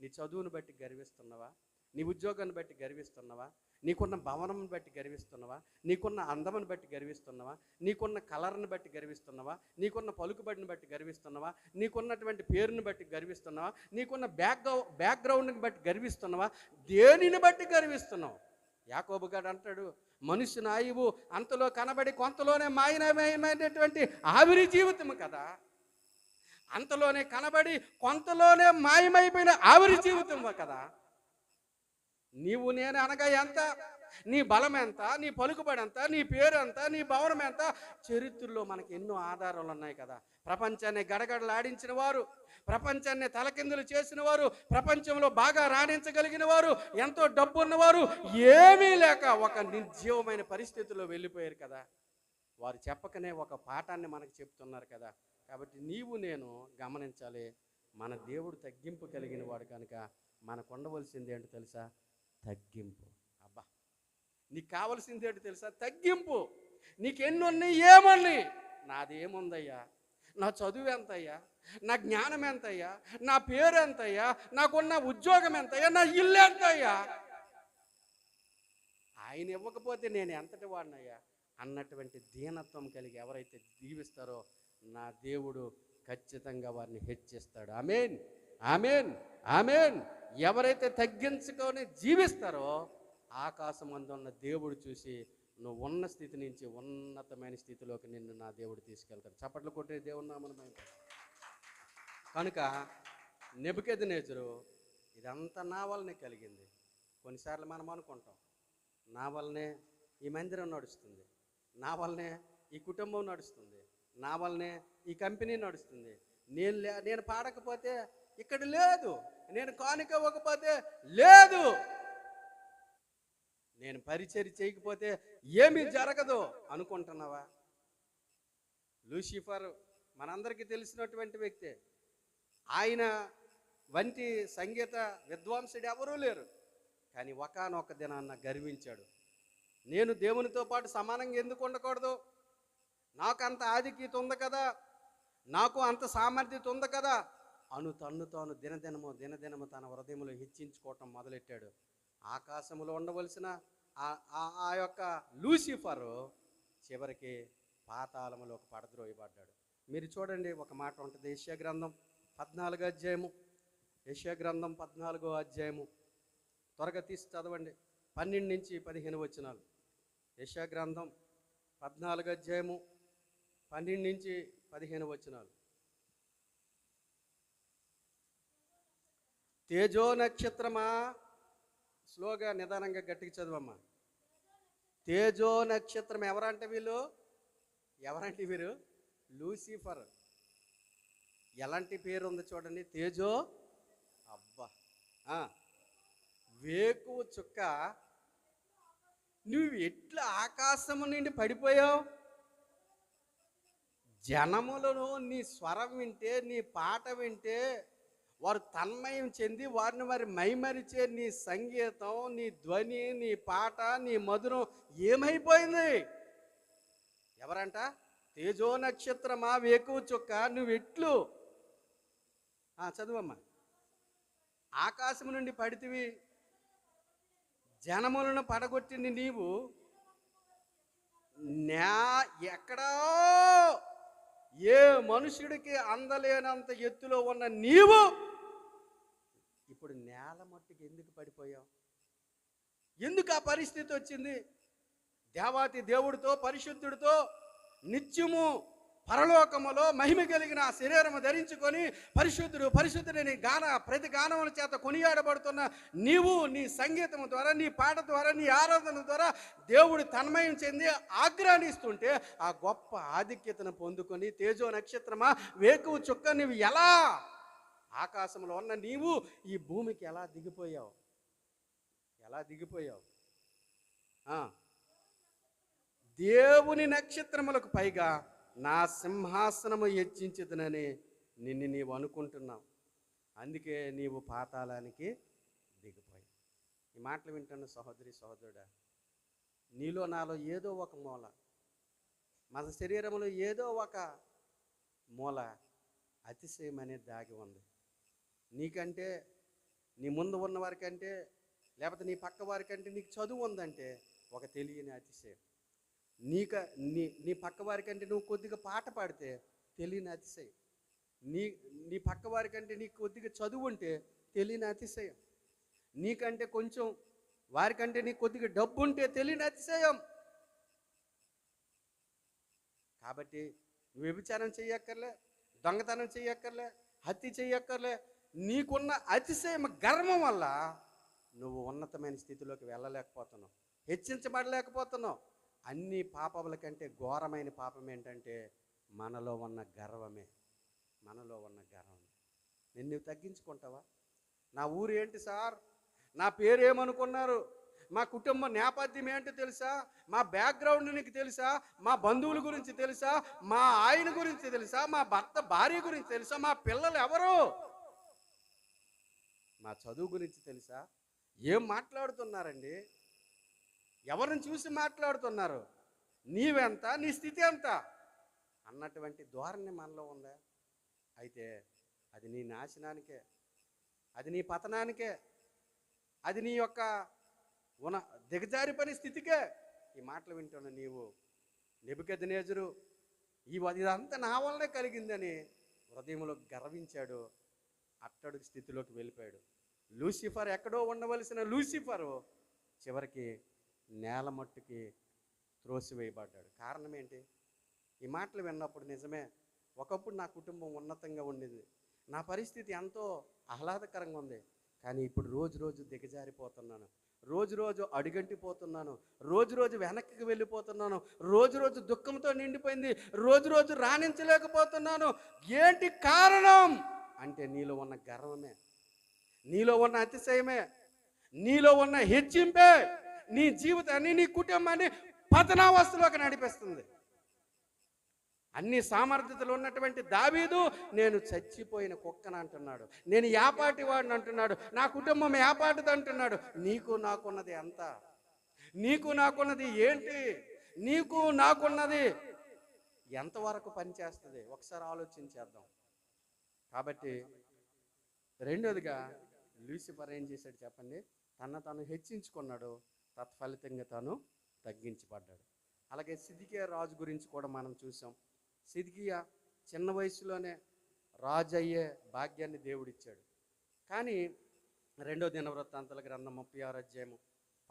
నీ చదువును బట్టి గర్విస్తున్నావా? నీ ఉద్యోగాన్ని బట్టి గర్విస్తున్నావా? నీకున్న భవనం బట్టి గర్విస్తున్నావా? నీకున్న అందమును బట్టి గర్విస్తున్నావా? నీకున్న కలర్ని బట్టి గర్విస్తున్నావా? నీకున్న పలుకుబడిని బట్టి గర్విస్తున్నావా? నీకున్నటువంటి పేరుని బట్టి గర్విస్తున్నావా? నీకున్న బ్యాక్గ్రౌండ్ని బట్టి గర్విస్తున్నావా? దేనిని బట్టి గర్విస్తున్నావు? యాకోబు గారు అంటాడు, మనుష్యుని ఆయువు అంతలో కనబడి కొంతలోనే మాయమైనటువంటి ఆవిరి జీవితం కదా. అంతలోనే కనబడి కొంతలోనే మాయమైపోయిన ఆవిరి జీవితం కదా. నీవు నేను అనగా ఎంత? నీ బలం ఎంత? నీ పలుకుబడి ఎంత? నీ పేరు ఎంత? నీ భవనం ఎంత? చరిత్రలో మనకి ఎన్నో ఆధారాలు ఉన్నాయి కదా. ప్రపంచాన్ని గడగడలాడించిన వారు, ప్రపంచాన్ని తలకిందులు చేసిన వారు, ప్రపంచంలో బాగా రాణించగలిగిన వారు, ఎంతో డబ్బు ఉన్నవారు ఏమీ లేక ఒక నిర్జీవమైన పరిస్థితుల్లో వెళ్ళిపోయారు కదా. వారు చెప్పకనే ఒక పాఠాన్ని మనకు చెప్తున్నారు కదా. కాబట్టి నీవు నేను గమనించాలి, మన దేవుడు తగ్గింపు కలిగిన వాడు కనుక మనకు ఉండవలసింది ఏంటో తెలుసా? తగ్గింపు. అబ్బా, నీకు కావలసింది ఏంటో తెలుసా? తగ్గింపు. నీకెన్నున్నాయి, ఏమన్నాయి? నాదేముందయ్యా? నా చదువు ఎంతయ్యా? నా జ్ఞానం ఎంతయ్యా? నా పేరు ఎంతయ్యా? నాకున్న ఉద్యోగం ఎంతయ్యా? నా ఇల్లు ఎంతయ్యా? ఆయన ఇవ్వకపోతే నేను ఎంతటి వాడినయ్యా అన్నటువంటి దీనత్వం కలిగి ఎవరైతే జీవిస్తారో నా దేవుడు ఖచ్చితంగా వారిని హెచ్చిస్తాడు. ఆమేన్, ఆమేన్, ఆమేన్. ఎవరైతే తగ్గించుకొని జీవిస్తారో ఆకాశం అందున్న దేవుడు చూసి నువ్వు ఉన్న స్థితి నుంచి ఉన్నతమైన స్థితిలోకి నిన్ను నా దేవుడు తీసుకెళ్తాడు. చప్పట్లు కొట్టే దేవుని నామమున. కనుక నెబుకద్నెజరు ఇదంతా నా వల్లనే కలిగింది. కొన్నిసార్లు మనం అనుకుంటాం, నా వల్లనే ఈ మందిరం నడుస్తుంది, నా వల్లనే ఈ కుటుంబం నడుస్తుంది, నా వల్లనే ఈ కంపెనీ నడుస్తుంది, నేను పాడకపోతే ఇక్కడ లేదు, నేను కానుక ఇవ్వకపోతే లేదు, నేను పరిచర్య చేయకపోతే ఏమీ జరగదు అనుకుంటున్నావా? లూసిఫర్ మనందరికీ తెలిసినటువంటి వ్యక్తే. ఆయన వంటి సంగీత విద్వాంసుడు ఎవరూ లేరు. కానీ ఒకానొక దినాన్న గర్వించాడు. నేను దేవునితో పాటు సమానంగా ఎందుకు ఉండకూడదు? నాకు అంత ఆధిక్యత ఉంది కదా, నాకు అంత సామర్థ్యత ఉంది కదా తన్ను తాను దినదినము తన హృదయంలో హెచ్చించుకోవటం మొదలెట్టాడు. ఆకాశంలో ఉండవలసిన ఆ యొక్క లూసిఫరు చివరికి పాతాళములోకి పడద్రోయబడ్డాడు. మీరు చూడండి, ఒక మాట ఉంటుంది, యెషయా గ్రంథం 14వ అధ్యాయము. యెషయా గ్రంథం 14వ అధ్యాయము త్వరగా తీసి చదవండి, 12 నుంచి 15 వచనాలు. యెషయా గ్రంథం 14వ అధ్యాయము 12 నుంచి 15 వచనాలు. తేజో నక్షత్రమా, స్లోగా నిదానంగా గట్టిగా చదవమ్మా. తేజో నక్షత్రం ఎవరంటే వీరు లూసిఫర్. ఎలాంటి పేరు ఉంది చూడండి, తేజో. అబ్బా, వేకువ చుక్క, నువ్వు ఎట్లా ఆకాశము నుండి పడిపోయావు? జనములను నీ స్వరం వింటే, నీ పాట వింటే వారు తన్మయం చెంది వారిని వారి మైమరిచే నీ సంగీతం, నీ ధ్వని, నీ పాట, నీ మధురం ఏమైపోయింది? ఎవరంట? తేజో నక్షత్రమా, వేకువ చుక్క, నువ్వెట్లు చదువమ్మా. ఆకాశము నుండి పడితివి, జనములను పడగొట్టింది నీవు, ఎక్కడో ఏ మనుషుడికి అందలేనంత ఎత్తులో ఉన్న నీవు ఇప్పుడు నేల మట్టుకు ఎందుకు పడిపోయావు? ఎందుకు ఆ పరిస్థితి వచ్చింది? దేవాతి దేవుడితో, పరిశుద్ధుడితో నిత్యము పరలోకములో మహిమ కలిగిన ఆ శరీరము ధరించుకొని పరిశుద్ధుడని ప్రతి గానముల చేత కొనియాడబడుతున్న నీవు నీ సంగీతం ద్వారా, నీ పాట ద్వారా, నీ ఆరాధన ద్వారా దేవుడు తన్మయం చెంది ఆగ్రహిస్తుంటే ఆ గొప్ప ఆధిక్యతను పొందుకొని తేజో నక్షత్రమా, వేకువ చుక్క, నీవు ఎలా ఆకాశంలో ఉన్న నీవు ఈ భూమికి ఎలా దిగిపోయావు? దేవుని నక్షత్రములకు పైగా నా సింహాసనము హెచ్చించుదునని నిన్ను నీవు అనుకుంటున్నావు. అందుకే నీవు పాతాళానికి దిగిపోయావు. ఈ మాటలు వింటున్న సహోదరి సహోదరుడా, నీలో నాలో ఏదో ఒక మూల, మన శరీరంలో ఏదో ఒక మూల అతిశయం అనేది దాగి ఉంది. నీకంటే, నీ ముందు ఉన్న వారికంటే, లేకపోతే నీ పక్క వారికంటే నీకు చదువు ఉందంటే ఒక తెలియని అతిశయం. నీ పక్క వారికంటే నువ్వు కొద్దిగా పాట పాడితే తెలియని అతిశయం. నీ పక్క వారికంటే నీకు కొద్దిగా చదువు ఉంటే తెలియని అతిశయం. నీకంటే కొంచెం వారికంటే నీకు కొద్దిగా డబ్బు ఉంటే తెలియని అతిశయం. కాబట్టి నువ్వు వ్యభిచారం చెయ్యక్కర్లే, దొంగతనం చెయ్యక్కర్లే, హత్య చెయ్యక్కర్లే. నీకున్న అతిశయం గర్వం వల్ల నువ్వు ఉన్నతమైన స్థితిలోకి వెళ్ళలేకపోతున్నావు, హెచ్చించబడలేకపోతున్నావు. అన్ని పాపముల కంటే ఘోరమైన పాపం ఏంటంటే మనలో ఉన్న గర్వమే. నిన్ను తగ్గించుకుంటావా? నా ఊరు ఏంటి సార్, నా పేరు ఏమనుకున్నారు, మా కుటుంబ నేపథ్యం ఏంటో తెలుసా, మా బ్యాక్గ్రౌండ్ నీకు తెలుసా, మా బంధువుల గురించి తెలుసా, మా ఆయన గురించి తెలుసా, మా భర్త భార్య గురించి తెలుసా, మా పిల్లలు ఎవరు, మా చదువు గురించి తెలుసా? ఏం మాట్లాడుతున్నారండి? ఎవరిని చూసి మాట్లాడుతున్నారు? నీవెంత, నీ స్థితి ఎంత అన్నటువంటి ధోరణి మనలో ఉందా? అయితే అది నీ నాశనానికే, అది నీ పతనానికే, అది నీ యొక్క దిగజారిపోయిన స్థితికే. ఈ మాటలు వింటున్న నీవు నెబుకద్నెజరు ఇదంతా నా వల్లనే కలిగిందని హృదయంలో గర్వించాడు, అట్టడుగు స్థితిలోకి వెళ్ళిపోయాడు. లూసిఫర్, ఎక్కడో ఉండవలసిన లూసిఫరు చివరికి నేల మట్టుకి త్రోసివేయబడ్డాడు. కారణం ఏంటి? ఈ మాటలు విన్నప్పుడు నిజమే, ఒకప్పుడు నా కుటుంబం ఉన్నతంగా ఉండేది, నా పరిస్థితి ఎంతో ఆహ్లాదకరంగా ఉంది. కానీ ఇప్పుడు రోజు దిగజారిపోతున్నాను, రోజు అడుగంటిపోతున్నాను, రోజు వెనక్కి వెళ్ళిపోతున్నాను, రోజు దుఃఖంతో నిండిపోయింది, రోజు రాణించలేకపోతున్నాను. ఏంటి కారణం అంటే నీలో ఉన్న గర్వమే, నీలో ఉన్న అతిశయమే, నీలో ఉన్న హెచ్చింపే నీ జీవితాన్ని, నీ కుటుంబాన్ని పతనావస్థలోకి నడిపిస్తుంది. అన్ని సామర్థ్యతలు ఉన్నటువంటి దావీదు నేను చచ్చిపోయిన కుక్కను అంటున్నాడు, నేను యాపాటి వాడిని అంటున్నాడు, నా కుటుంబం యాపాటిది అంటున్నాడు. నీకు నాకున్నది ఎంత? నీకు నాకున్నది ఏంటి? నీకు నాకున్నది ఎంతవరకు పనిచేస్తుంది? ఒకసారి ఆలోచించేద్దాం. కాబట్టి రెండోదిగా లూసిఫర్ ఏం చేశాడు చెప్పండి? తను హెచ్చించుకున్నాడు, తత్ఫలితంగా తాను తగ్గించబడ్డాడు. అలాగే సిద్కియా రాజు గురించి కూడా మనం చూసాం. సిద్కియా చిన్న వయసులోనే రాజు అయ్యే భాగ్యాన్ని దేవుడిచ్చాడు. కానీ రెండో దినవృత్తాంతాల గ్రంథం 36 అధ్యాయము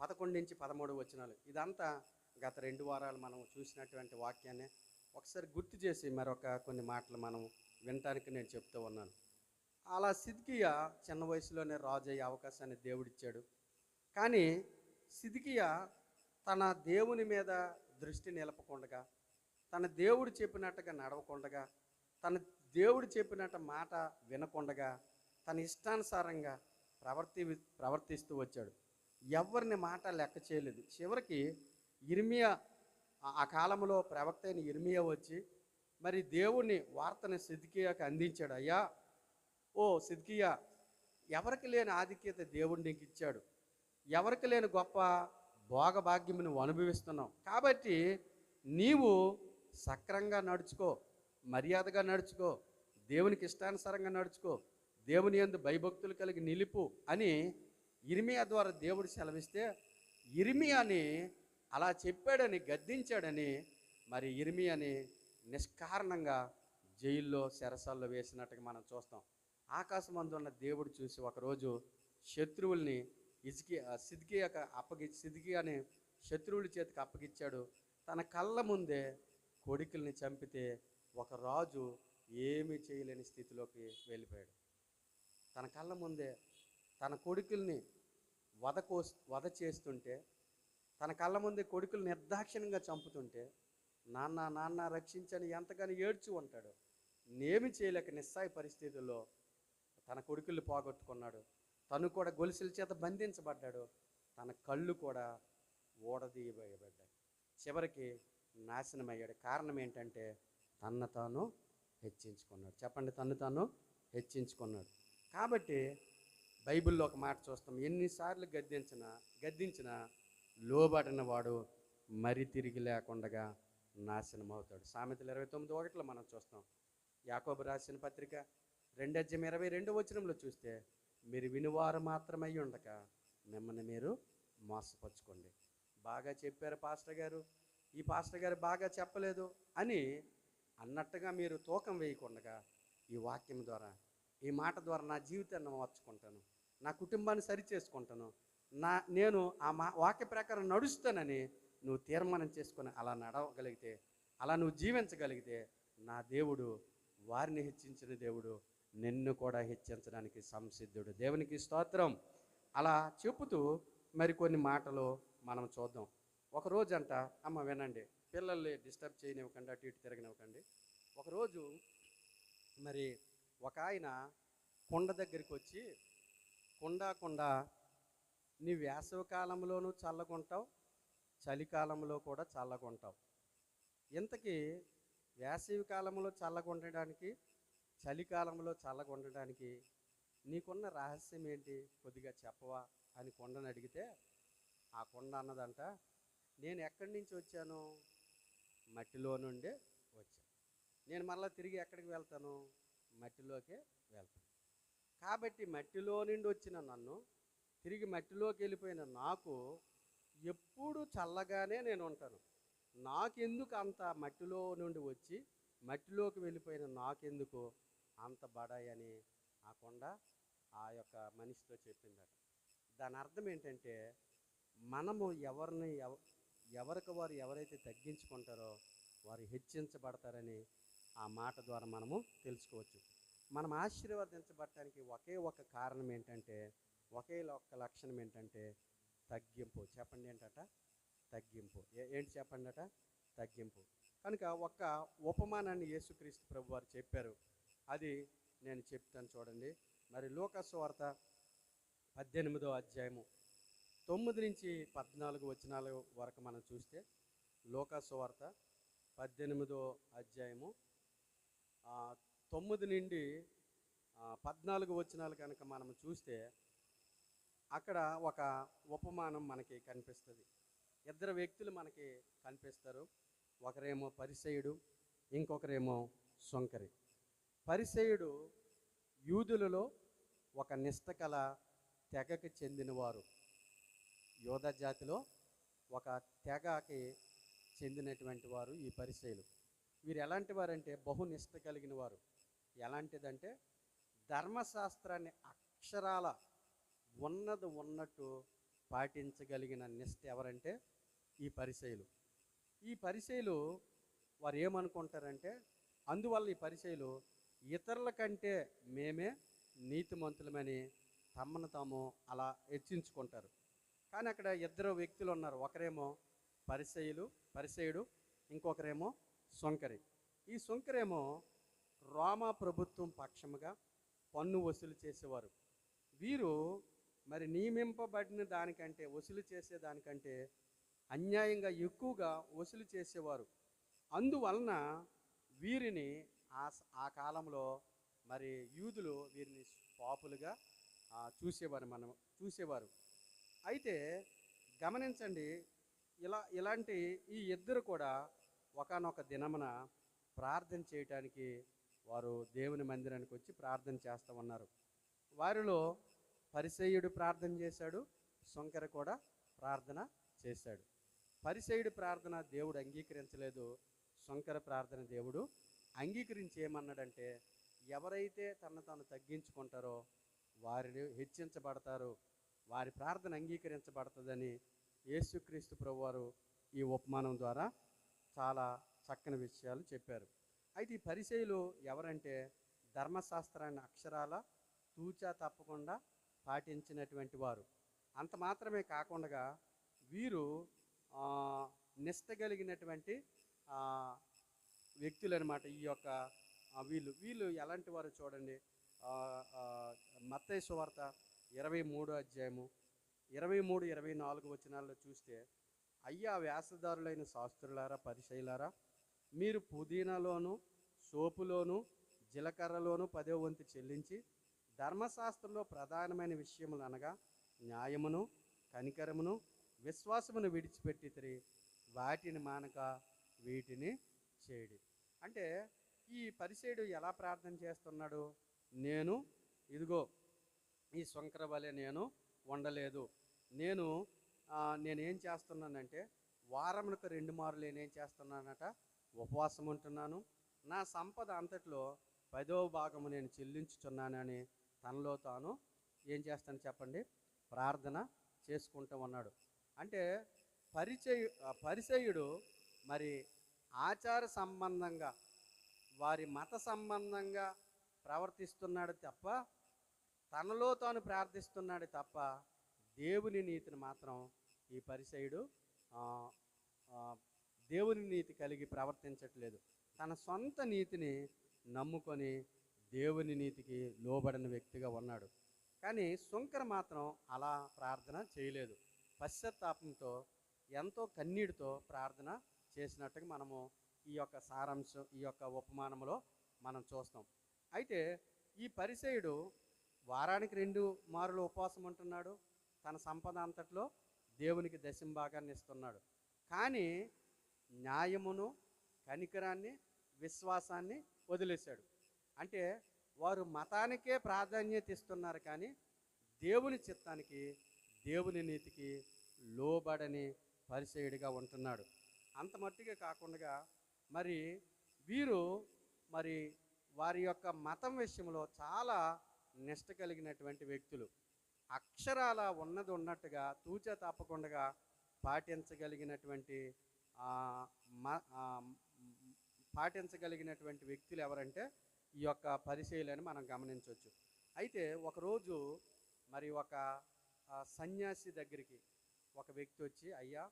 11 నుంచి 13 వచనాలు, ఇదంతా గత 2 వారాలు మనం చూసినటువంటి వాక్యాన్ని ఒకసారి గుర్తు చేసి మరొక కొన్ని మాటలు మనం వినటానికి నేను చెప్తూ ఉన్నాను. అలా సిద్కియా చిన్న వయసులోనే రాజు అయ్యే అవకాశాన్ని దేవుడిచ్చాడు. కానీ సిద్కియా తన దేవుని మీద దృష్టి నిలపకుండగా, తన దేవుడు చెప్పినట్టుగా నడవకుండగా, తన దేవుడు చెప్పినట్టు మాట వినకుండగా, తన ఇష్టానుసారంగా ప్రవర్తిస్తూ వచ్చాడు. ఎవరిని మాట లెక్క చేయలేదు. చివరికి ఇర్మియా, ఆ కాలంలో ప్రవక్త అయిన ఇర్మియా వచ్చి మరి దేవుని వార్తని సిద్కియాకి అందించాడు. అయ్యా, ఓ సిద్కియా, ఎవరికి లేని ఆధిక్యత దేవుడు నీకు ఇచ్చాడు, ఎవరికి లేని గొప్ప భోగభాగ్యం నువ్వు అనుభవిస్తున్నావు. కాబట్టి నీవు సక్రంగా నడుచుకో, మర్యాదగా నడుచుకో, దేవునికి ఇష్టానుసారంగా నడుచుకో, దేవుని యందు భయభక్తులు కలిగి నిలుపు అని ఇర్మియా ద్వారా దేవుడు సెలవిస్తే, ఇర్మియాని అలా చెప్పాడని గద్దించాడని మరి ఇర్మియాని నిష్కారణంగా జైల్లో చెరసాల్లో వేసినట్టుగా మనం చూస్తాం. ఆకాశమందు ఉన్న దేవుడు చూసి ఒకరోజు శత్రువుల్ని సిద్కియాని శత్రువుల చేతికి అప్పగించాడు. తన కళ్ళ ముందే కొడుకుల్ని చంపితే ఒక రాజు ఏమీ చేయలేని స్థితిలోకి వెళ్ళిపోయాడు. తన కళ్ళ ముందే తన కొడుకుల్ని వధ చేస్తుంటే, తన కళ్ళ ముందే కొడుకులు నిర్దాక్షిణ్యంగా చంపుతుంటే, నాన్న నాన్న రక్షించని ఎంతగానో ఏడ్చి ఉంటాడు. నేమి చేయలేక నిస్సాయ పరిస్థితుల్లో తన కొడుకుల్ని పోగొట్టుకున్నాడు. తను కూడా గొలుసుల చేత బంధించబడ్డాడు. తన కళ్ళు కూడా ఊడదీయబడ్డాయి. చివరికి నాశనమయ్యాడు. కారణం ఏంటంటే తన్ను తాను హెచ్చించుకున్నాడు. చెప్పండి, తన్ను తాను హెచ్చించుకున్నాడు. కాబట్టి బైబిల్లో ఒక మాట చూస్తాం, ఎన్నిసార్లు గద్దించినా లోబడిన వాడు మరి తిరిగి లేకుండా నాశనం అవుతాడు. సామెతలు 29:1 మనం చూస్తాం. యాకోబు రాసిన పత్రిక 2:22 వచనంలో చూస్తే, మీరు వినివారు మాత్రమై ఉండక మిమ్మల్ని మీరు మోసపరుచుకోండి. బాగా చెప్పారు పాస్టర్ గారు, ఈ పాస్టర్ గారు బాగా చెప్పలేదు అని అన్నట్టుగా మీరు తూకం వేయకుండా, ఈ వాక్యం ద్వారా, ఈ మాట ద్వారా నా జీవితాన్ని మార్చుకుంటాను, నా కుటుంబాన్ని సరిచేసుకుంటాను, నేను ఆ వాక్య ప్రకారం నడుస్తానని నువ్వు తీర్మానం చేసుకొని అలా నడవగలిగితే, అలా నువ్వు జీవించగలిగితే, నా దేవుడు వారిని హెచ్చించిన దేవుడు నిన్ను కూడా హెచ్చించడానికి సంసిద్ధుడు. దేవునికి స్తోత్రం. అలా చెబుతూ మరికొన్ని మాటలు మనం చూద్దాం. ఒకరోజంట, అమ్మ వినండి, పిల్లల్ని డిస్టర్బ్ చేయనివ్వకండి, అటు ఇటు తిరగనివ్వకండి. ఒకరోజు మరి ఒక ఆయన కొండ దగ్గరికి వచ్చి, కుండ నీ వేసవి కాలంలోనూ చల్లగుంటావు, చలికాలంలో కూడా చల్లగుంటావు. ఇంతకీ వేసవి కాలంలో చల్లగుండడానికి, చలికాలంలో చల్లగుండడానికి నీకున్న రహస్యం ఏంటి, కొద్దిగా చెప్పవా అని కొండను అడిగితే, ఆ కొండ అన్నదంట, నేను ఎక్కడి నుంచి వచ్చాను? మట్టిలో నుండి వచ్చాను. నేను మళ్ళీ తిరిగి ఎక్కడికి వెళ్తాను? మట్టిలోకే వెళ్తాను. కాబట్టి మట్టిలో నుండి వచ్చిన నన్ను, తిరిగి మట్టిలోకి వెళ్ళిపోయిన నాకు ఎప్పుడు చల్లగానే నేను ఉంటాను. నాకెందుకు అంత మట్టిలో నుండి వచ్చి మట్టిలోకి వెళ్ళిపోయిన నాకెందుకు అంత బడాయి అని ఆ కొండ ఆ యొక్క మనిషితో చెప్పిందట. దాని అర్థం ఏంటంటే, మనము ఎవరికి వారు ఎవరైతే తగ్గించుకుంటారో వారు హెచ్చించబడతారని ఆ మాట ద్వారా మనము తెలుసుకోవచ్చు. మనం ఆశీర్వదించబడటానికి ఒకే ఒక కారణం ఏంటంటే, ఒకే ఒక్క లక్షణం ఏంటంటే తగ్గింపు. చెప్పండి, ఏంటట? తగ్గింపు. ఏంటి చెప్పండి అట? తగ్గింపు. కనుక ఒక్క ఉపమానాన్ని యేసుక్రీస్తు ప్రభు వారు చెప్పారు. అది నేను చెప్తాను చూడండి. మరి లూకా సువార్త 18వ అధ్యాయము 9 నుంచి 14 వచనాల వరకు మనం చూస్తే, లూకా సువార్త 18వ అధ్యాయము 9 నుండి 14 వచనాలు కనుక మనం చూస్తే అక్కడ ఒక ఉపమానం మనకి కనిపిస్తుంది. ఇద్దరు వ్యక్తులు మనకి కనిపిస్తారు. ఒకరేమో పరిసయ్యుడు, ఇంకొకరేమో సొంకరి. పరిసయ్యుడు యూదులలో ఒక నిష్టకల తెగకి చెందినవారు. యోధ జాతిలో ఒక తెగకి చెందినటువంటి వారు ఈ పరిసయ్యులు. వీరు ఎలాంటి వారంటే బహునిష్ట కలిగిన వారు. ఎలాంటిదంటే ధర్మశాస్త్రాన్ని అక్షరాల ఉన్నట్టు పాటించగలిగిన నిష్ట ఎవరంటే ఈ పరిసయ్యులు. ఈ పరిసయ్యులు వారు ఏమనుకుంటారంటే, అందువల్ల ఈ పరిసయ్యులు ఇతరుల కంటే మేమే నీతిమంతులమని తమను తాము అలా హెచ్చించుకుంటారు. కానీ అక్కడ ఇద్దరు వ్యక్తులు ఉన్నారు. ఒకరేమో పరిసయ్యుడు, ఇంకొకరేమో సొంకరి. ఈ సొంకరేమో రోమా ప్రభుత్వం పక్షముగా పన్ను వసూలు చేసేవారు. వీరు మరి నియమింపబడిన దానికంటే, వసూలు చేసే దానికంటే అన్యాయంగా ఎక్కువగా వసూలు చేసేవారు. అందువలన వీరిని ఆ కాలంలో మరి యూదులు వీరిని పాపులుగా చూసేవారు. అయితే గమనించండి, ఇలాంటి ఈ ఇద్దరు కూడా ఒకానొక దినమున ప్రార్థన చేయటానికి వారు దేవుని మందిరానికి వచ్చి ప్రార్థన చేస్తూ ఉన్నారు. వారిలో పరిసయ్యుడు ప్రార్థన చేశాడు, సొంకర కూడా ప్రార్థన చేశాడు. పరిసయ్యుడి ప్రార్థన దేవుడు అంగీకరించలేదు, సొంకర ప్రార్థన దేవుడు అంగీకరించి ఏమన్నాడంటే, ఎవరైతే తనను తాను తగ్గించుకుంటారో వారిని హెచ్చించబడతారు, వారి ప్రార్థన అంగీకరించబడుతుందని యేసుక్రీస్తు ప్రభువారు ఈ ఉపమానం ద్వారా చాలా చక్కని విషయాలు చెప్పారు. అయితే ఈ పరిసయ్యులు ఎవరంటే ధర్మశాస్త్రాన్ని అక్షరాల తూచా తప్పకుండా పాటించినటువంటి వారు. అంత మాత్రమే కాకుండా వీరు నిష్ట కలిగినటువంటి వ్యక్తులు అనమాట. ఈ యొక్క వీళ్ళు ఎలాంటి వారు చూడండి. మత్తయి సువార్త 23వ అధ్యాయము 23-24 వచనాల్లో చూస్తే, అయ్యా వ్యాసదారులైన శాస్త్రులారా, పరిసయ్యులారా, మీరు పుదీనాలోను సోపులోను జీలకర్రలోను 10వ వంతు చెల్లించి ధర్మశాస్త్రంలో ప్రధానమైన విషయములు అనగా న్యాయమును, కనికరమును, విశ్వాసమును విడిచిపెట్టితిరి, వాటిని మానక వీటిని చేయడి. అంటే ఈ పరిసయ్యుడు ఎలా ప్రార్థన చేస్తున్నాడు? నేను ఇదిగో ఈ సొంకర వలె నేను ఉండలేదు. నేనేం చేస్తున్నానంటే వారమునకు 2 మార్లు నేనేం చేస్తున్నానట, ఉపవాసం ఉంటున్నాను. నా సంపద అంతట్లో 10వ భాగము నేను చెల్లించుచున్నానని తనలో తాను ఏం చేస్తాను చెప్పండి, ప్రార్థన చేసుకుంటూ ఉన్నాడు. అంటే పరిసయ్యుడు మరి ఆచార సంబంధంగా, వారి మత సంబంధంగా ప్రవర్తిస్తున్నాడు తప్ప, తనలో తాను ప్రార్థిస్తున్నాడు తప్ప దేవుని నీతిని మాత్రం ఈ పరిసయ్యుడు దేవుని నీతి కలిగి ప్రవర్తించట్లేదు. తన సొంత నీతిని నమ్ముకొని దేవుని నీతికి లోబడిన వ్యక్తిగా ఉన్నాడు. కానీ సొంకర మాత్రం అలా ప్రార్థన చేయలేదు. పశ్చాత్తాపంతో ఎంతో కన్నీటితో ప్రార్థన చేసినట్టుగా మనము ఈ యొక్క ఉపమానంలో మనం చూస్తాం. అయితే ఈ పరిసయ్యుడు వారానికి 2 మారులు ఉపవాసం ఉంటున్నాడు, తన సంపద అంతట్లో దేవునికి దశంభాగాన్ని ఇస్తున్నాడు. కానీ న్యాయమును, కనికరాన్ని, విశ్వాసాన్ని వదిలేశాడు. అంటే వారు మతానికే ప్రాధాన్యత ఇస్తున్నారు, కానీ దేవుని చిత్తానికి, దేవుని నీతికి లోబడని పరిసయ్యుడిగా ఉంటున్నాడు. అంత మట్టిగా కాకుండా మరి వీరు మరి వారి యొక్క మతం విషయంలో చాలా నిష్ట కలిగినటువంటి వ్యక్తులు. అక్షరాల ఉన్నది ఉన్నట్టుగా తూచా తప్పకుండా పాటించగలిగినటువంటి వ్యక్తులు ఎవరంటే ఈ యొక్క పరిసయ్యులని మనం గమనించవచ్చు. అయితే ఒకరోజు మరి ఒక సన్యాసి దగ్గరికి ఒక వ్యక్తి వచ్చి, అయ్యా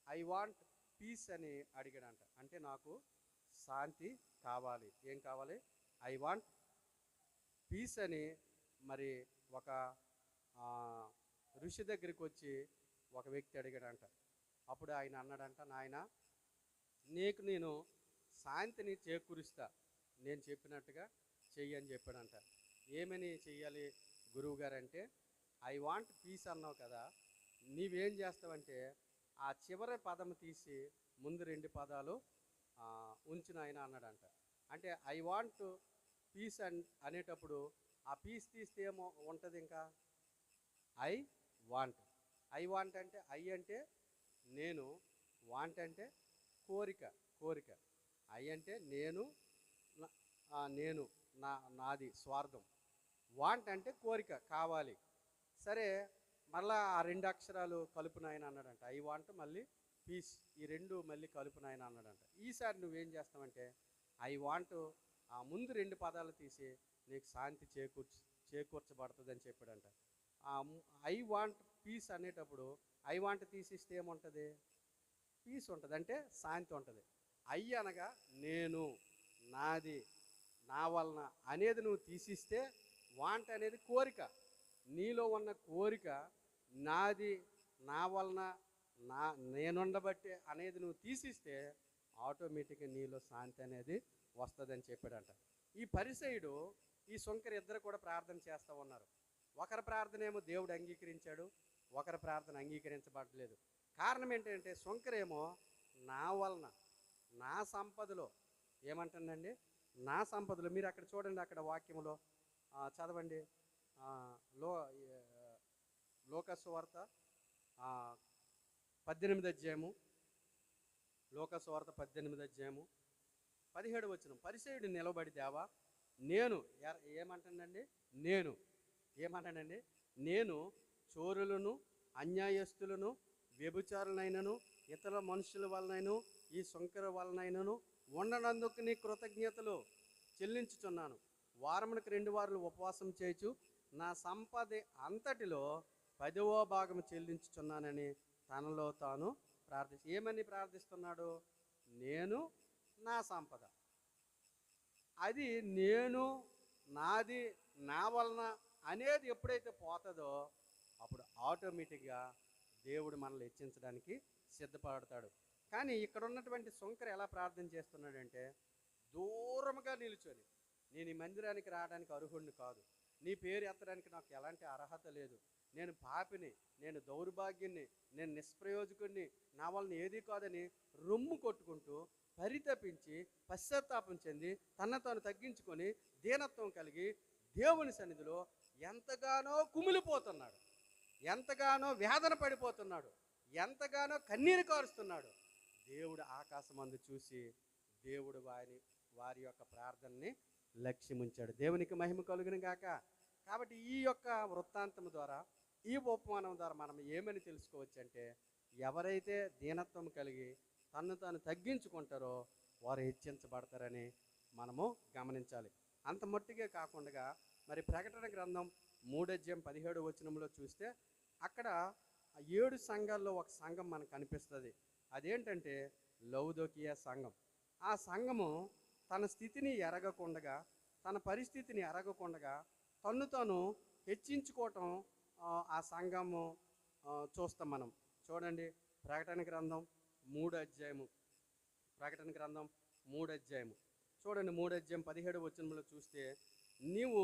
ఐ వాంట్ పీస్ అని అడిగాడంట. అంటే నాకు శాంతి కావాలి. ఏం కావాలి? ఐ వాంట్ పీస్ అని మరి ఒక ఋషి దగ్గరికి వచ్చి ఒక వ్యక్తి అడిగాడంట. అప్పుడు ఆయన అన్నాడంట, నాయన నీకు నేను శాంతిని చేకూరుస్తా, నేను చెప్పినట్టుగా చెయ్యి అని చెప్పాడంట. ఏమని చెయ్యాలి గురువు గారు అంటే, ఐ వాంట్ పీస్ అన్నావు కదా, నీవేం చేస్తావంటే ఆ చివరి పదం తీసి ముందు రెండు పదాలు ఉంచు నాయన అన్నాడంట. అంటే ఐ వాంట్ పీస్ అనేటప్పుడు ఆ పీస్ తీస్తే ఏమో ఉంటుంది, ఇంకా ఐ వాంట్. ఐ వాంట్ అంటే ఐ అంటే నేను, వాంట్ అంటే కోరిక, కోరిక. ఐ అంటే నేను, నేను నాది స్వార్థం. వాంట్ అంటే కోరిక, కావాలి. సరే, మళ్ళా ఆ రెండు అక్షరాలు కలుపు నాయన అన్నాడంట. ఐ వాంట్ మళ్ళీ పీస్, ఈ రెండు మళ్ళీ కలుపు నాయన అన్నాడంట. ఈసారి నువ్వేం చేస్తావంటే ఐ వాంట్ ఆ ముందు రెండు పదాలు తీసి నీకు శాంతి చేకూర్చబడుతుంది అని చెప్పాడంట. ఐ వాంట్ పీస్ అనేటప్పుడు ఐ వాంట్ తీసిస్తే ఏముంటుంది, పీస్ ఉంటుంది, అంటే శాంతి ఉంటుంది. ఐ అనగా నేను, నాది, నా వలన అనేది నువ్వు తీసిస్తే, వాంట్ అనేది కోరిక, నీలో ఉన్న కోరిక, నాది, నా వలన, నేనుండబట్టే అనేది నువ్వు తీసిస్తే ఆటోమేటిక్గా నీలో శాంతి అనేది వస్తుందని చెప్పాడంట. ఈ పరిసయుడు ఈ సుంకరి ఇద్దరు కూడా ప్రార్థన చేస్తూ ఉన్నారు. ఒకరి ప్రార్థన ఏమో దేవుడు అంగీకరించాడు, ఒకరి ప్రార్థన అంగీకరించబడలేదు. కారణం ఏంటంటే సుంకరేమో నా వలన, నా సంపదలో, ఏమంటుందండి, నా సంపదలో. మీరు అక్కడ చూడండి, అక్కడ వాక్యంలో చదవండి, లోకాసు వార్త 18 అధ్యాయము, లోకాసు వార్త 18 అధ్యాయము 17 వచనం. పరిసయుడు నిలబడి, దేవా నేను ఏమంటానండి, నేను చోరులను, అన్యాయస్తులను, వ్యభిచారులనైనను, ఇతర మనుషుల వలనైను, ఈ సుంకర వలనైనను ఉండనందుకు నీ కృతజ్ఞతలు చెల్లించుచున్నాను. వారమునకు 2 వారాలు ఉపవాసం చేయొచ్చు, నా సంపద అంతటిలో 10వ భాగం చెల్లించుచున్నానని తనలో తాను ఏమని ప్రార్థిస్తున్నాడు, నేను, నా సంపద, అది నేను, నాది, నా వలన అనేది ఎప్పుడైతే పోతుందో అప్పుడు ఆటోమేటిక్గా దేవుడు మనల్ని హెచ్చించడానికి సిద్ధపడతాడు. కానీ ఇక్కడ ఉన్నటువంటి సుంకరు ఎలా ప్రార్థన చేస్తున్నాడంటే, దూరంగా నిలుచొని, నేను ఈ మందిరానికి రావడానికి అర్హుడిని కాదు, నీ పేరు ఎత్తడానికి నాకు ఎలాంటి అర్హత లేదు, నేను పాపిని, నేను దౌర్భాగ్యుని, నేను నిష్ప్రయోజకుడిని, నా వలన ఏది కాదని రొమ్ము కొట్టుకుంటూ పరితపించి పశ్చాత్తాపం చెంది తాను తగ్గించుకొని దీనత్వం కలిగి దేవుని సన్నిధిలో ఎంతగానో కుమిలిపోతున్నాడు, ఎంతగానో వేదన పడిపోతున్నాడు, ఎంతగానో కన్నీరు కారుస్తున్నాడు. దేవుడు ఆకాశమందు చూసి దేవుడు వారి యొక్క ప్రార్థనని లక్ష్యముంచాడు. దేవునికి మహిమ కలుగును గాక. కాబట్టి ఈ యొక్క వృత్తాంతం ద్వారా, ఈ ఉపమానం ద్వారా మనం ఏమని తెలుసుకోవచ్చు అంటే, ఎవరైతే దీనత్వం కలిగి తాను తగ్గించుకుంటారో వారు హెచ్చించబడతారని మనము గమనించాలి. అంత మట్టుకే కాకుండా మరి ప్రకటన గ్రంథం 3 అధ్యాయం 17 వచనంలో చూస్తే అక్కడ 7 సంఘాల్లో ఒక సంఘం మనకు కనిపిస్తుంది. అదేంటంటే లౌదోకియా సంఘం. ఆ సంఘము తన స్థితిని ఎరగకుండగా, తన పరిస్థితిని ఎరగకుండగా తాను హెచ్చించుకోవటం ఆ సంఘము చూస్తాం మనం. చూడండి, ప్రకటన గ్రంథం 3 అధ్యాయము, ప్రకటన గ్రంథం 3 అధ్యాయము చూడండి, 3 అధ్యాయం 17 వచనంలో చూస్తే, నీవు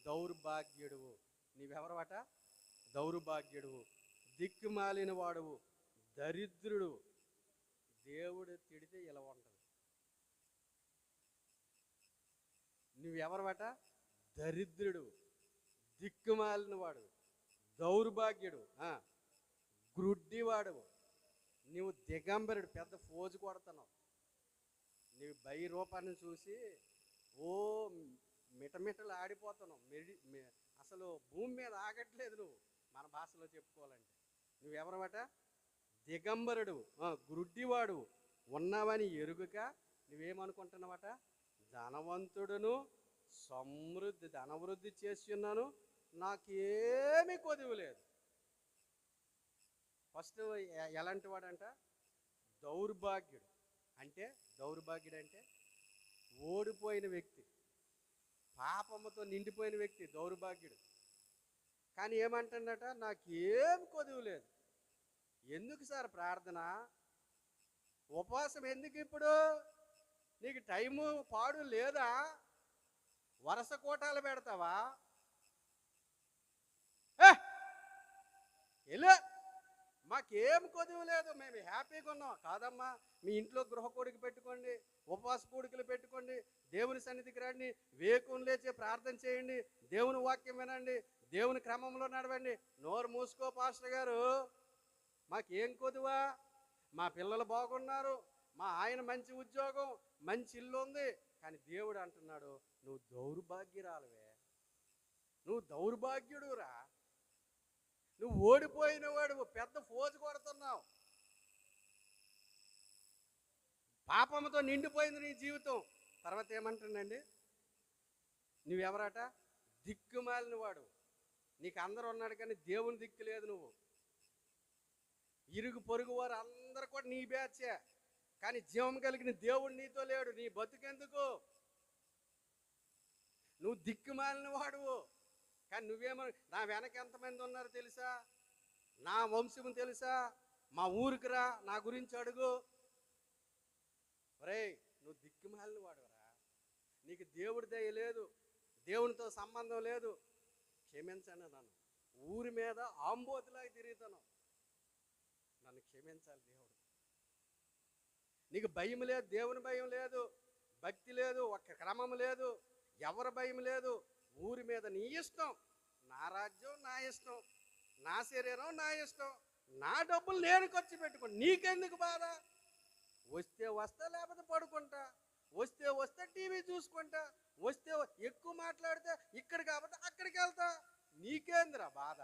దౌర్భాగ్యుడువు, నీవెవరవట, దౌర్భాగ్యుడువు, దిక్కుమాలిన వాడువు, దరిద్రుడు. దేవుడు తిడితే ఇలా ఉంటుంది. నువ్వెవరవట, దరిద్రుడు, దిక్కుమాలిన వాడు, దౌర్భాగ్యుడు, గ్రుడ్డివాడు, నువ్వు దిగంబరుడు, పెద్ద ఫోజు కొడుతున్నావు, నీవు బై రూపాన్ని చూసి ఓ మిటమిటలు ఆడిపోతున్నావు, అసలు భూమి మీద ఆగట్లేదు నువ్వు. మన భాషలో చెప్పుకోవాలంటే నువ్వెవరవట, దిగంబరుడు, గ్రుడ్డివాడు, ఉన్నావని ఎరుగుక నువ్వేమనుకుంటున్నావట, ధనవంతుడును, ధనవృద్ధి చేసి ఉన్నాను, నాకేమీ కొదువు లేదు. ఫస్ట్ ఎలాంటి వాడంట, దౌర్భాగ్యుడు. దౌర్భాగ్యుడు అంటే ఓడిపోయిన వ్యక్తి, పాపముతో నిండిపోయిన వ్యక్తి దౌర్భాగ్యుడు. కానీ ఏమంటాడట, నాకేం కొదువు లేదు. ఎందుకు సార్ ప్రార్థన, ఉపవాసం ఎందుకు ఇప్పుడు? నీకు టైము పాడు లేదా? వరుస కోటాలు పెడతావా? వెళ్ళు, మాకేం కొదువు లేదు, మేము హ్యాపీగా ఉన్నాం. కాదమ్మా, మీ ఇంట్లో గృహ కోడికి పెట్టుకోండి, ఉపవాస కోడికలు పెట్టుకోండి, దేవుని సన్నిధికి రండి, వేకుని లేచి ప్రార్థన చేయండి, దేవుని వాక్యం వినండి, దేవుని క్రమంలో నడవండి. నోరు మూసుకో పాస్టర్ గారు, మాకేం కొదువా? మా పిల్లలు బాగున్నారు, మా ఆయన మంచి ఉద్యోగం, మంచి ఇల్లు ఉంది. కానీ దేవుడు అంటున్నాడు, నువ్వు దౌర్భాగ్యురాలువే, నువ్వు దౌర్భాగ్యుడురా, నువ్వు ఓడిపోయిన వాడు, పెద్ద ఫోజు కొడుతున్నావు, పాపంతో నిండిపోయింది నీ జీవితం. తర్వాత ఏమంటుండండి, నువ్వెవరట? దిక్కుమాలిన వాడు. నీకు అందరూ ఉన్నాడు కానీ దేవుని దిక్కు లేదు. నువ్వు ఇరుగు పొరుగు వారు అందరూ కూడా నీ బ్యాచే, కానీ జీవం కలిగిన దేవుడు నీతో లేడు. నీ బతుకెందుకు? నువ్వు దిక్కుమాలిన వాడువు. కానీ నువ్వేమో, నా వెనక ఎంతమంది ఉన్నారు తెలుసా, నా వంశం తెలుసా, మా ఊరికి రా, నా గురించి అడుగు. ఒరేయ్, నువ్వు దిక్కుమాలిన వాడురా, నీకు దేవుడి దయ లేదు, దేవునితో సంబంధం లేదు. క్షమించండి, నన్ను ఊరి మీద ఆంబోతులాగా తిరుగుతాను, నన్ను క్షమించాలి దేవుడు. నీకు భయం లేదు, దేవుని భయం లేదు, భక్తి లేదు, ఒక్క క్రమం లేదు, ఎవరి భయం లేదు. ఊరి మీద నీ ఇష్టం, నా రాజ్యం నా ఇష్టం, నా శరీరం నా ఇష్టం, నా డబ్బులు నేను ఖర్చు పెట్టుకో, నీకెందుకు బాధ? వస్తే వస్తా, లేకపోతే పడుకుంటా, వస్తే వస్తే టీవీ చూసుకుంటా, వస్తే ఎక్కువ మాట్లాడితే ఇక్కడ కాబట్టి అక్కడికి వెళ్తా, నీకేందిరా బాధ?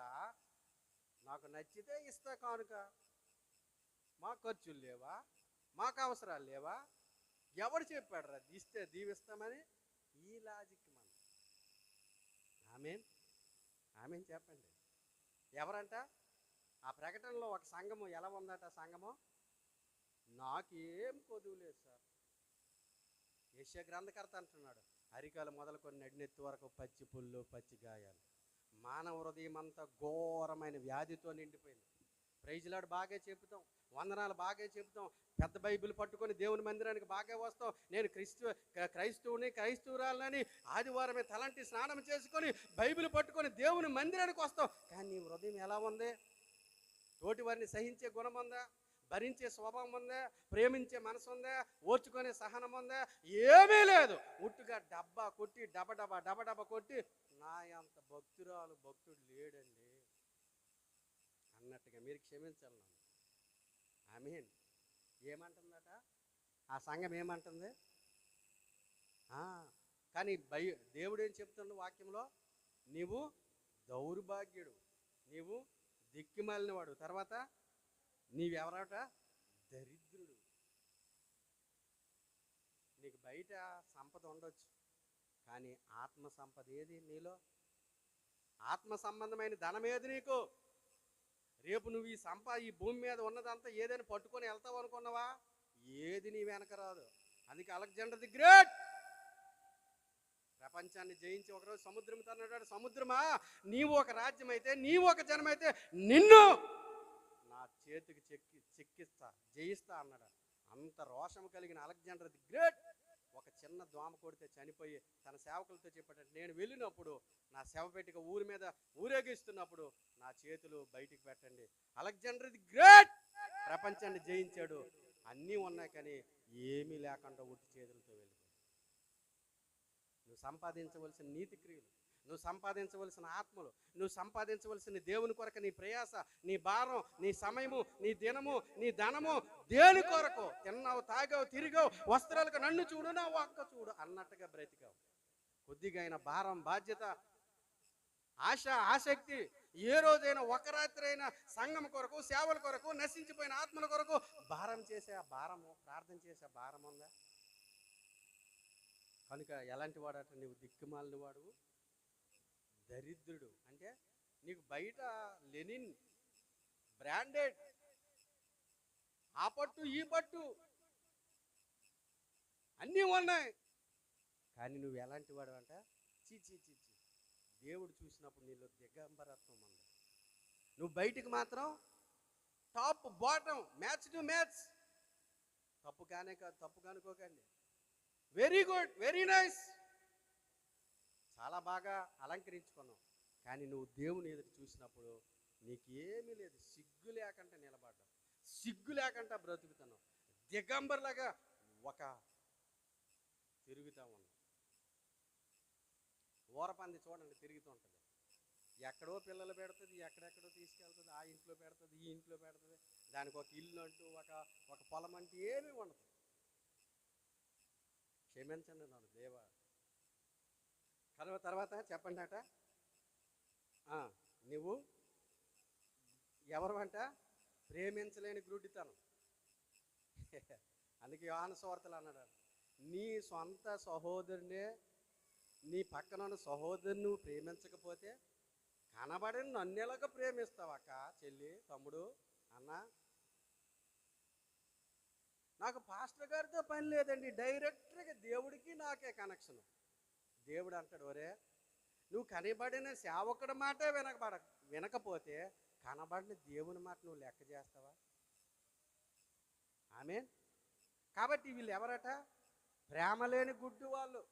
నాకు నచ్చితే ఇస్తా కానుక, మా ఖర్చులు లేవా, మాకు అవసరాలు లేవా? ఎవడు చెప్పాడు రా ఇస్తే దీవిస్తామని? ఈ లాజిక్ మన. ఆమేన్, ఆమేన్ చెప్పండి. ఎవరంట? ఆ ప్రకటనలో ఒక సంఘము ఎలా ఉందట? సంఘము, నాకేం కొదువు లేదు సార్. యెషయా గ్రంథకర్త అంటున్నాడు, అరికాలు మొదలుకొని నడినెత్తి వరకు పచ్చి పుల్లు, పచ్చి గాయాలు, మానవ హృదయం అంతా ఘోరమైన వ్యాధితో నిండిపోయింది. ప్రైజ్లాడు బాగా చెబుతాం, వందనాలు బాగా చెబుతాం, పెద్ద బైబిల్ పట్టుకొని దేవుని మందిరానికి బాగా వస్తాం. నేను క్రైస్తవుని క్రైస్తవురాలని ఆదివారమే తలంటి స్నానం చేసుకొని బైబిల్ పట్టుకొని దేవుని మందిరానికి వస్తాం. కానీ నీ హృదయం ఎలా ఉంది? తోటి వారిని సహించే గుణం ఉందా? భరించే స్వభావం ఉందా? ప్రేమించే మనసు ఉందా? ఓర్చుకునే సహనం ఉందా? ఏమీ లేదు. ఉట్టుగా డబ్బా కొట్టి డబ కొట్టి నా అంత భక్తురాలు భక్తుడు లేడండి అన్నట్టుగా మీరు క్షమించాలి నన్ను. ఆమేన్. ఏమంటుందట ఆ సంఘం? ఏమంటుంది? కానీ దేవుడు ఏం చెప్తుండు వాక్యంలో? నీవు దౌర్భాగ్యుడు, నీవు దిక్కుమాలినవాడు, తర్వాత నీవెవరట? దరిద్రుడు. నీకు బయట సంపద ఉండొచ్చు, కానీ ఆత్మ సంపద ఏది నీలో? ఆత్మ సంబంధమైన ధనం ఏది నీకు? రేపు నువ్వు ఈ భూమి మీద ఉన్నదంతా ఏదైనా పట్టుకొని వెళ్తావు అనుకున్నావా? ఏది నీ వెనక రాదు. అందుకే అలెగ్జాండర్ ది గ్రేట్ ప్రపంచాన్ని జయించి ఒకరోజు సముద్రంతో అన్నాడు, సముద్రమా, నీవు ఒక రాజ్యం అయితే, నీవు ఒక జనమైతే నిన్ను నా చేతికి చెక్కిస్తా, జయిస్తా అన్నాడు. అంత రోషం కలిగిన అలెగ్జాండర్ ది గ్రేట్ ఒక చిన్న దోమ కొడితే చనిపోయి తన సేవకులతో చెప్పాడు, నేను వెళ్ళినప్పుడు నా శవపెట్టిక ఊరి మీద ఊరేగిస్తున్నప్పుడు నా చేతులు బయటికి పెట్టండి. అలెగ్జాండర్ ది గ్రేట్ ప్రపంచాన్ని జయించాడు. అన్నీ ఉన్నాయి కానీ ఏమీ లేకుండా ఉట్టి చేతులతో వెళ్ళిపోయాడు. నువ్వు సంపాదించవలసిన నీతి క్రియలు, నువ్వు సంపాదించవలసిన ఆత్మలు, నువ్వు సంపాదించవలసిన దేవుని కొరకు నీ ప్రయాస, నీ భారం, నీ సమయము, నీ దినము, నీ ధనము దేని కొరకు? తిన్నావు, తాగావు, తిరిగావు, వస్త్రాలకు నన్ను చూడు, నా ఒక్క చూడు అన్నట్టుగా బ్రతికావు. కొద్దిగా అయిన భారం, బాధ్యత, ఆశ, ఆసక్తి ఏ రోజైనా ఒక రాత్రి అయినా సంఘం కొరకు, సేవల కొరకు, నశించిపోయిన ఆత్మల కొరకు భారం చేసే ఆ భారము, ప్రార్థన చేసే భారం ఉందా? కనుక ఎలాంటి వాడట? నీవు దిక్కుమాలిన వాడు, దరిద్రుడు. అంటే నీకు బయట లెనిన్ బ్రాండెడ్, ఆ పట్టు ఈ పట్టు అన్నీ ఉన్నాయి, కానీ నువ్వు ఎలాంటి వాడు అంట? చీ దేవుడు చూసినప్పుడు నీలో దిగంబరత్వం ఉంది. నువ్వు బయటికి మాత్రం top bottom, match to match. తప్పు కానే కాదు, తప్పు కనుకోకండి. వెరీ గుడ్, వెరీ నైస్, చాలా బాగా అలంకరించుకున్నావు. కానీ నువ్వు దేవుని ఎదురు చూసినప్పుడు నీకేమీ లేదు. సిగ్గు లేకుండా నిలబడ్డావు, సిగ్గు లేకుండా బ్రతుకుతున్నావు, దిగంబర్లాగా ఒక తిరుగుతూ ఉన్నావు. ఊరపంది చూడండి, తిరుగుతుంటుంది. ఎక్కడో పిల్లలు పెడుతుంది, ఎక్కడెక్కడో తీసుకెళ్తుంది, ఆ ఇంట్లో పెడుతుంది, ఈ ఇంట్లో పెడుతుంది. దానికి ఒక ఇల్లు అంటూ ఒక పొలం అంటూ ఏమీ ఉండదు. క్షమించండి నన్ను దేవా. తర్వాత చెప్పండి అట, నువ్వు ఎవరు అంట? ప్రేమించలేని గ్రుడ్డితనం. అందుకే యోహాను సువార్తలో అన్నాడు, నీ సొంత సహోదరునే, నీ పక్కన ఉన్న సహోదరుని నువ్వు ప్రేమించకపోతే కనబడిన నన్ను ఎలాగ ప్రేమిస్తావు అక్క, చెల్లి, తమ్ముడు, అన్న? నాకు పాస్టర్ గారితో పని లేదండి, డైరెక్ట్గా దేవుడికి నాకే కనెక్షన్. దేవుడు అంటాడు, ఒరే నువ్వు కనబడిన సేవకుడి మాట వినకపోతే కనబడిన దేవుని మాట నువ్వు లెక్క చేస్తావా? ఆమేన్. కాబట్టి వీళ్ళు ఎవరట? ప్రేమ లేని గుడ్డు వాళ్ళు.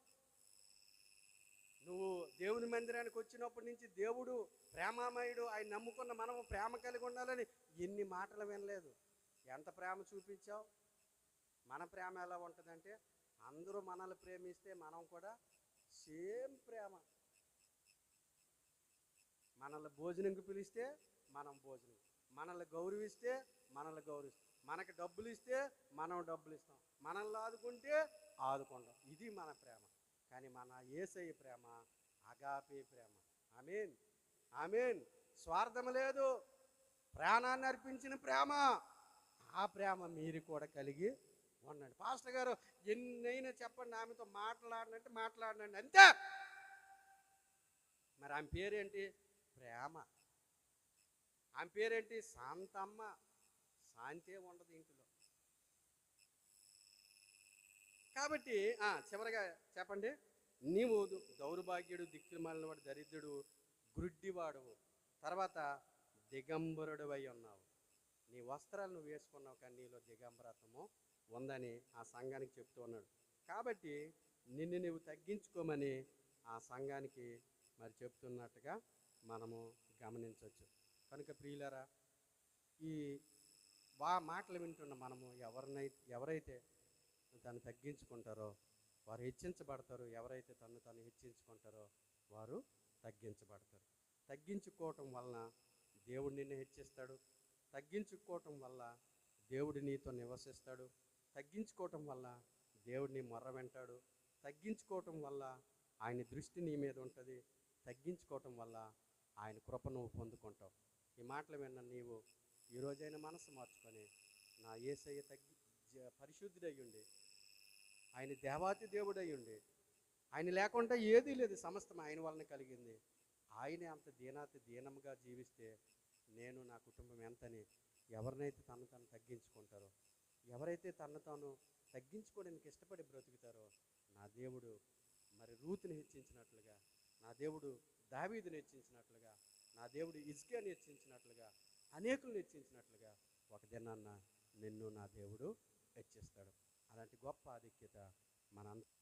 నువ్వు దేవుని మందిరానికి వచ్చినప్పటి నుంచి దేవుడు ప్రేమామయుడు, ఆయన నమ్ముకున్న మనము ప్రేమ కలిగి ఉండాలని ఎన్ని మాటలు వినలేదు. ఎంత ప్రేమ చూపించావు? మన ప్రేమ ఎలా ఉంటుందంటే, అందరూ మనల్ని ప్రేమిస్తే మనం కూడా సేమ్ ప్రేమ. మనల్ని భోజనంకి పిలిస్తే మనం భోజనం, మనల్ని గౌరవిస్తే మనల్ని గౌరవిస్తాం, మనకి డబ్బులు ఇస్తే మనం డబ్బులు ఇస్తాం, మనల్ని ఆదుకుంటే ఆదుకుంటాం. ఇది మన ప్రేమ. కానీ మన యేసయ్య ప్రేమ అగాపే ప్రేమ. ఆమేన్, ఆమేన్. స్వార్థం లేదు, ప్రాణాన్ని అర్పించిన ప్రేమ. ఆ ప్రేమ మీరు కూడా కలిగి ఉండండి. పాస్టర్ గారు ఎన్నైనా చెప్పండి, ఆమెతో మాట్లాడినంటే మాట్లాడినండి అంతే. మరి ఆమె పేరేంటి? ప్రేమ. ఆమె పేరేంటి? శాంతమ్మ. శాంతే ఉండదు ఇంటిలో. కాబట్టి చివరిగా చెప్పండి, నీవు దౌర్భాగ్యుడు, దిక్కుమాలిన వాడు, దరిద్రుడు, గ్రుడ్డివాడు, తర్వాత దిగంబరుడు అయి ఉన్నావు. నీ వస్త్రాలు నువ్వు వేసుకున్నావు, కానీ నీలో దిగంబరత్వము ఉందని ఆ సంఘానికి చెప్తూ ఉన్నాడు. కాబట్టి నిన్ను నువ్వు తగ్గించుకోమని ఆ సంఘానికి మరి చెప్తున్నట్టుగా మనము గమనించవచ్చు. కనుక ప్రియులారా, ఈ మాటలు వింటున్న మనము ఎవరైతే దాన్ని తగ్గించుకుంటారో వారు హెచ్చించబడతారు. ఎవరైతే తను హెచ్చించుకుంటారో వారు తగ్గించబడతారు. తగ్గించుకోవటం వలన దేవుడు నిన్ను హెచ్చిస్తాడు. తగ్గించుకోవటం వల్ల దేవుడు నీతో నివసిస్తాడు. తగ్గించుకోవటం వల్ల దేవుడిని మొర్ర వింటాడు. తగ్గించుకోవటం వల్ల ఆయన దృష్టి నీ మీద ఉంటుంది. తగ్గించుకోవటం వల్ల ఆయన కృప నువ్వు పొందుకుంటావు. ఈ మాటలు విన్న నీవు ఈరోజైనా మనసు మార్చుకొని, నా యేసయ్య పరిశుద్ధుడయ్యుండి, ఆయన దేవాతి దేవుడయ్యుండి, ఆయన లేకుండా ఏదీ లేదు, సమస్తం ఆయన వలన కలిగింది, ఆయనే అంత దీనముగా జీవిస్తే నేను నా కుటుంబం ఎంతని ఎవరినైతే తను తగ్గించుకుంటారో, ఎవరైతే తాను తగ్గించుకోవడానికి ఇష్టపడి బ్రతుకుతారో, నా దేవుడు మరి రూతుని హెచ్చించినట్లుగా, నా దేవుడు దావీదుని హెచ్చించినట్లుగా, నా దేవుడు హిజ్కియాని హెచ్చించినట్లుగా, అనేకులను హెచ్చించినట్లుగా ఒక దినాన్న నిన్ను నా దేవుడు హెచ్చిస్తాడు. అలాంటి గొప్ప ఆధిక్యత మనందరం